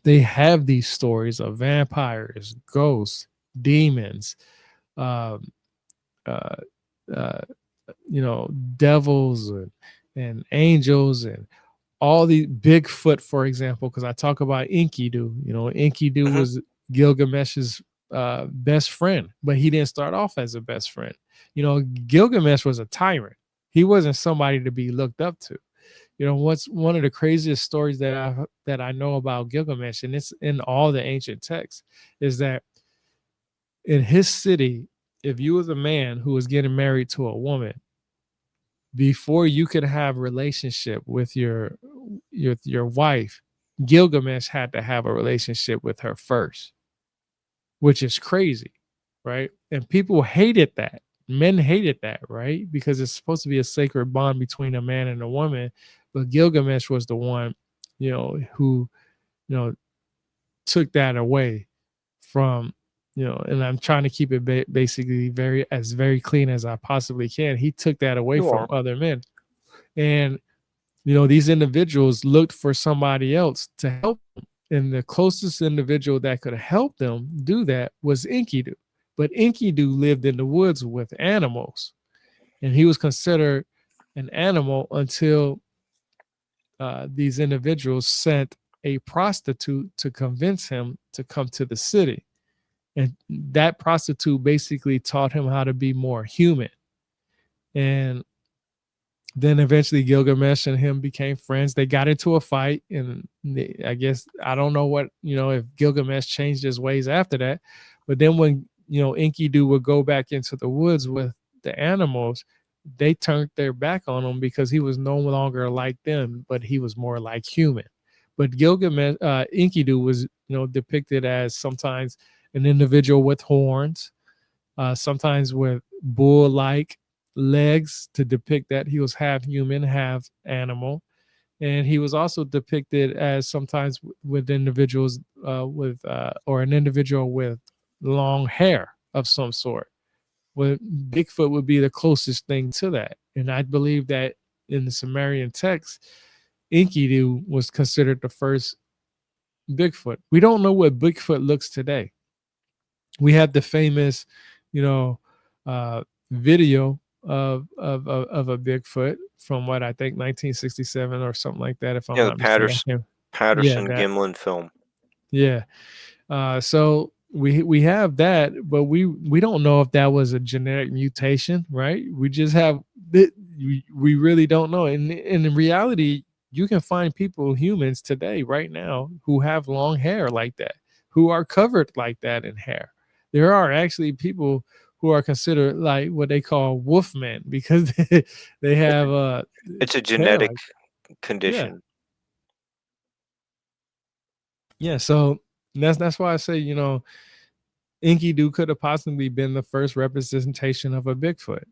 they have these stories of vampires, ghosts, demons, um, uh, uh, devils and angels, and all the Bigfoot, for example, because I talk about Enkidu. Enkidu Mhm. was Gilgamesh's best friend, but he didn't start off as a best friend. Gilgamesh was a tyrant. He wasn't somebody to be looked up to. What's one of the craziest stories that I know about Gilgamesh, and it's in all the ancient texts, is that in his city, if you was a man who was getting married to a woman, before you could have relationship with your wife, Gilgamesh had to have a relationship with her first, which is crazy, right? And people hated that. Men hated that, right? Because it's supposed to be a sacred bond between a man and a woman. But Gilgamesh was the one, who, you know, took that away from and I'm trying to keep it basically very clean as I possibly can. He took that away You from are. other men, and these individuals looked for somebody else to help them. And the closest individual that could help them do that was Enkidu. But Enkidu lived in the woods with animals, and he was considered an animal until these individuals sent a prostitute to convince him to come to the city. And that prostitute basically taught him how to be more human. And then eventually Gilgamesh and him became friends. They got into a fight, and I guess I don't know what if Gilgamesh changed his ways after that. But then when Enkidu would go back into the woods with the animals, they turned their back on him because he was no longer like them, but he was more like human. But Gilgamesh, Enkidu was depicted as sometimes an individual with horns, sometimes with bull-like legs to depict that he was half human, half animal. And he was also depicted as sometimes with individuals or an individual with long hair of some sort. Well, Bigfoot would be the closest thing to that. And I believe that in the Sumerian text, Enkidu was considered the first Bigfoot. We don't know what Bigfoot looks today. We have the famous, you know, video of a Bigfoot from what I think 1967 or something like that, if I'm Yeah, the not mistaken. Yeah, Patterson that. Gimlin film. Yeah. So we have that, but we don't know if that was a genetic mutation, right? We just have we really don't know. And in reality, you can find people, humans today, right now, who have long hair like that, who are covered like that in hair. There are actually people who are considered like what they call wolfmen because they have It's a hair genetic like yeah. condition. Yeah, so that's why I say, Enkidu could have possibly been the first representation of a Bigfoot,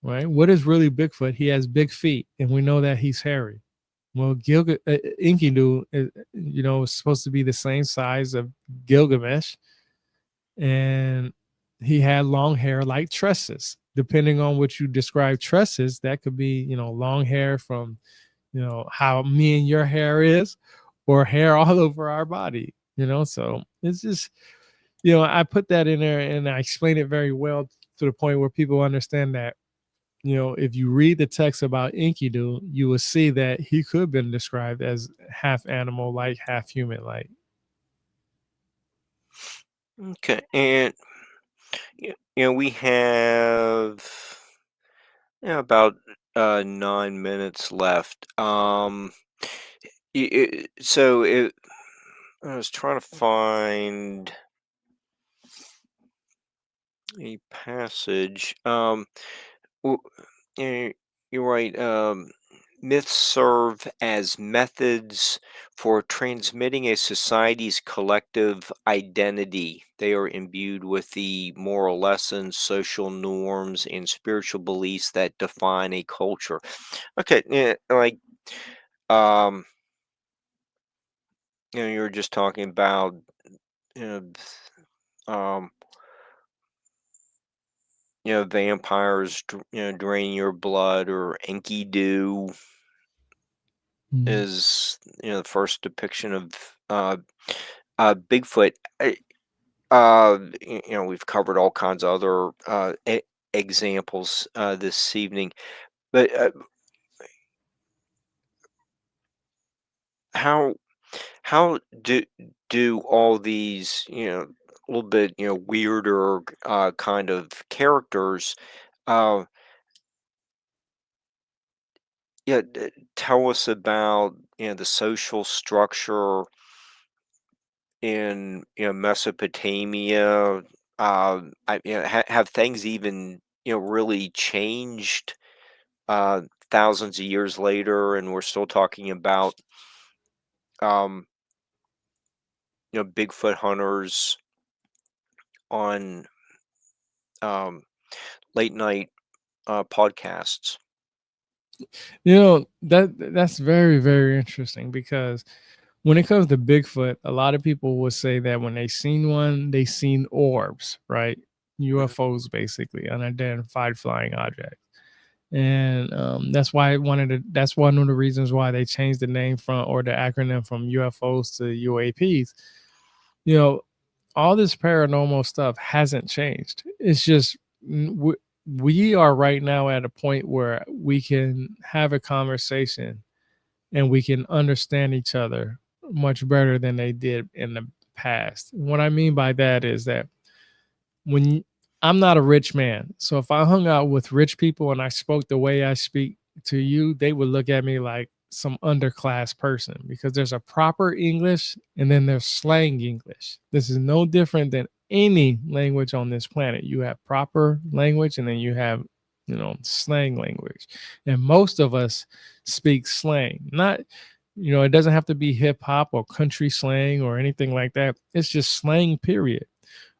right? What is really Bigfoot? He has big feet, and we know that he's hairy. Well, Enkidu, is supposed to be the same size of Gilgamesh, and he had long hair like tresses. Depending on what you describe tresses, that could be, long hair from, how me and your hair is, or hair all over our body. So it's just I put that in there and I explain it very well to the point where people understand that, if you read the text about Enkidu, you will see that he could have been described as half animal like, half human like. Okay, and we have about 9 minutes left. So I was trying to find a passage. W- eh, you're right. Myths serve as methods for transmitting a society's collective identity. They are imbued with the moral lessons, social norms, and spiritual beliefs that define a culture. Okay, yeah, like um, you were just talking about, you know, um, vampires, draining your blood, or Enkidu Mhm. is, the first depiction of Bigfoot. We've covered all kinds of other examples this evening, but how how do all these a little bit weirder kind of characters uh tell us about the social structure in Mesopotamia? Have things even really changed uh, thousands of years later, and we're still talking about um, Bigfoot hunters on um, late night podcasts? That's very, very interesting because when it comes to Bigfoot, a lot of people will say that when they seen one, they seen orbs, right? Mhm. UFOs, basically, unidentified flying objects. And that's one of the reasons why they changed the name from, or the acronym from, UFOs to UAPs. You know, all this paranormal stuff hasn't changed. It's just we are right now at a point where we can have a conversation and we can understand each other much better than they did in the past. What I mean by that is that when I'm not a rich man, so if I hung out with rich people and I spoke the way I speak to you, they would look at me like some underclass person, because there's a proper English and then there's slang English. This is no different than any language on this planet. You have proper language and then you have, slang language. And most of us speak slang. Not, it doesn't have to be hip hop or country slang or anything like that. It's just slang, period.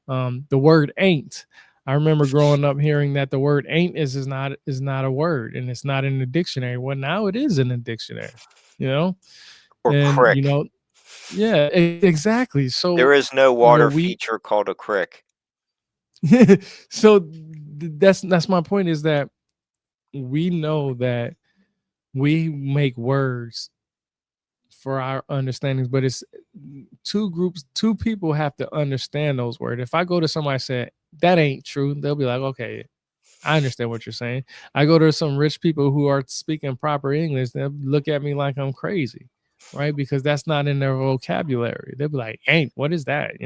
The word ain't. I remember growing up hearing that the word ain't is not a word, and it's not in the dictionary. Well, now it is in the dictionary, you know, Or and crick. yeah, exactly. There So is no water feature called a crick. so that's my point, is that we know that we make words for our understandings, but it's two people have to understand those words. If I go to somebody and say that ain't true, they'll be like, okay, I understand what you're saying. I go to some rich people who are speaking proper English, they'll look at me like I'm crazy, right? Because that's not in their vocabulary. They'll be like, ain't, what is that?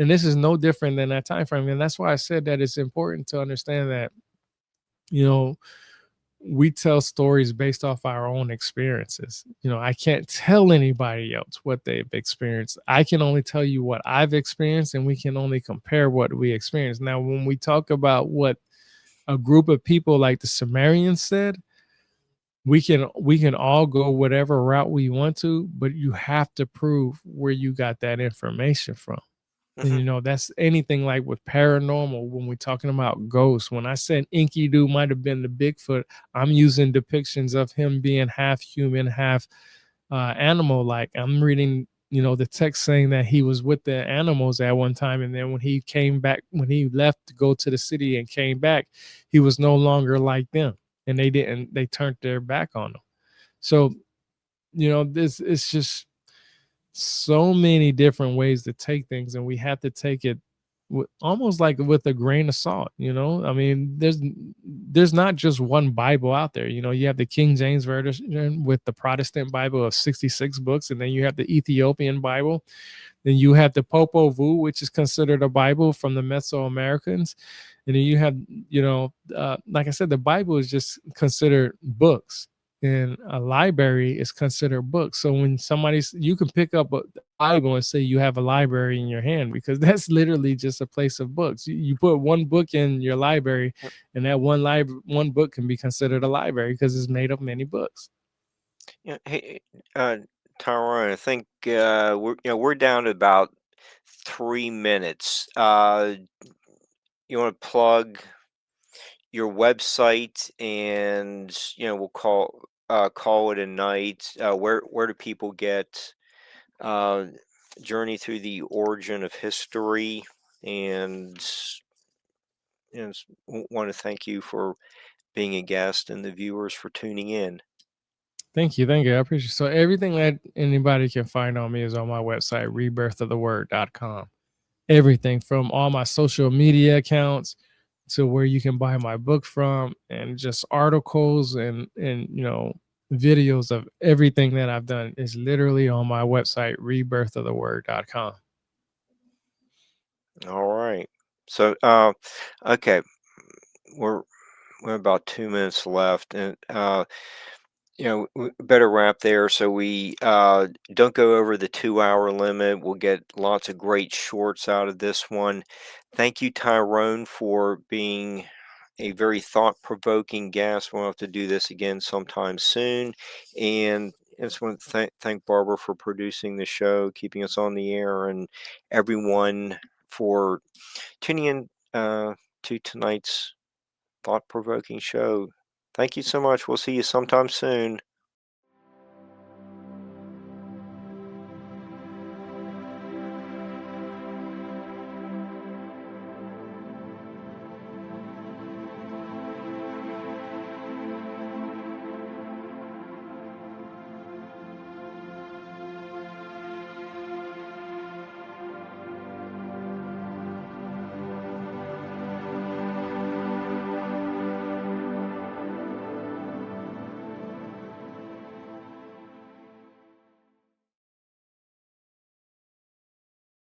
And this is no different than that time frame. And that's why I said that it's important to understand that, you know, we tell stories based off our own experiences. I can't tell anybody else what they've experienced. I can only tell you what I've experienced, and we can only compare what we experienced. Now, when we talk about what a group of people like the Sumarians said, we can all go whatever route we want to, but you have to prove where you got that information from. And Mhm. that's anything like with paranormal. When we're talking about ghosts, when I said Inky Doo might have been the Bigfoot, I'm using depictions of him being half human, half animal. Like, I'm reading, the text saying that he was with the animals at one time, and then when he came back, when he left to go to the city and came back, he was no longer like them, and they turned their back on him. So, this it's just so many different ways to take things, and we have to take it almost like with a grain of salt. I mean, there's not just one Bible out there. You have the King James version with the Protestant Bible of 66 books, and then you have the Ethiopian Bible. Then you have the Popol Vuh, which is considered a Bible from the Mesoamericans. And then you have, like I said, the Bible is just considered books, and a library is considered books. So when you can pick up a Bible and say you have a library in your hand, because that's literally just a place of books. You put one book in your library, Yep. and that one book can be considered a library because it's made of many books. Yeah, hey, Tyrone, I think we're down to about 3 minutes. You want to plug your website, and we'll call it a night. Where do people get uh, journey through the origin of history? And want to thank you for being a guest, and the viewers for tuning in. Thank you. I appreciate it. So everything that anybody can find on me is on my website, rebirthoftheword.com. Everything from all my social media accounts to where you can buy my book from, and just articles and videos of everything that I've done is literally on my website, rebirthoftheword.com. All right. So, okay, we're we're about 2 minutes left, and we better wrap there so we don't go over the 2 hour limit. We'll get lots of great shorts out of this one. Thank you, Tyrone, for being a very thought-provoking guest. We'll have to do this again sometime soon. And I just want to thank Barbara for producing the show, keeping us on the air, and everyone for tuning in to tonight's thought-provoking show. Thank you so much. We'll see you sometime soon.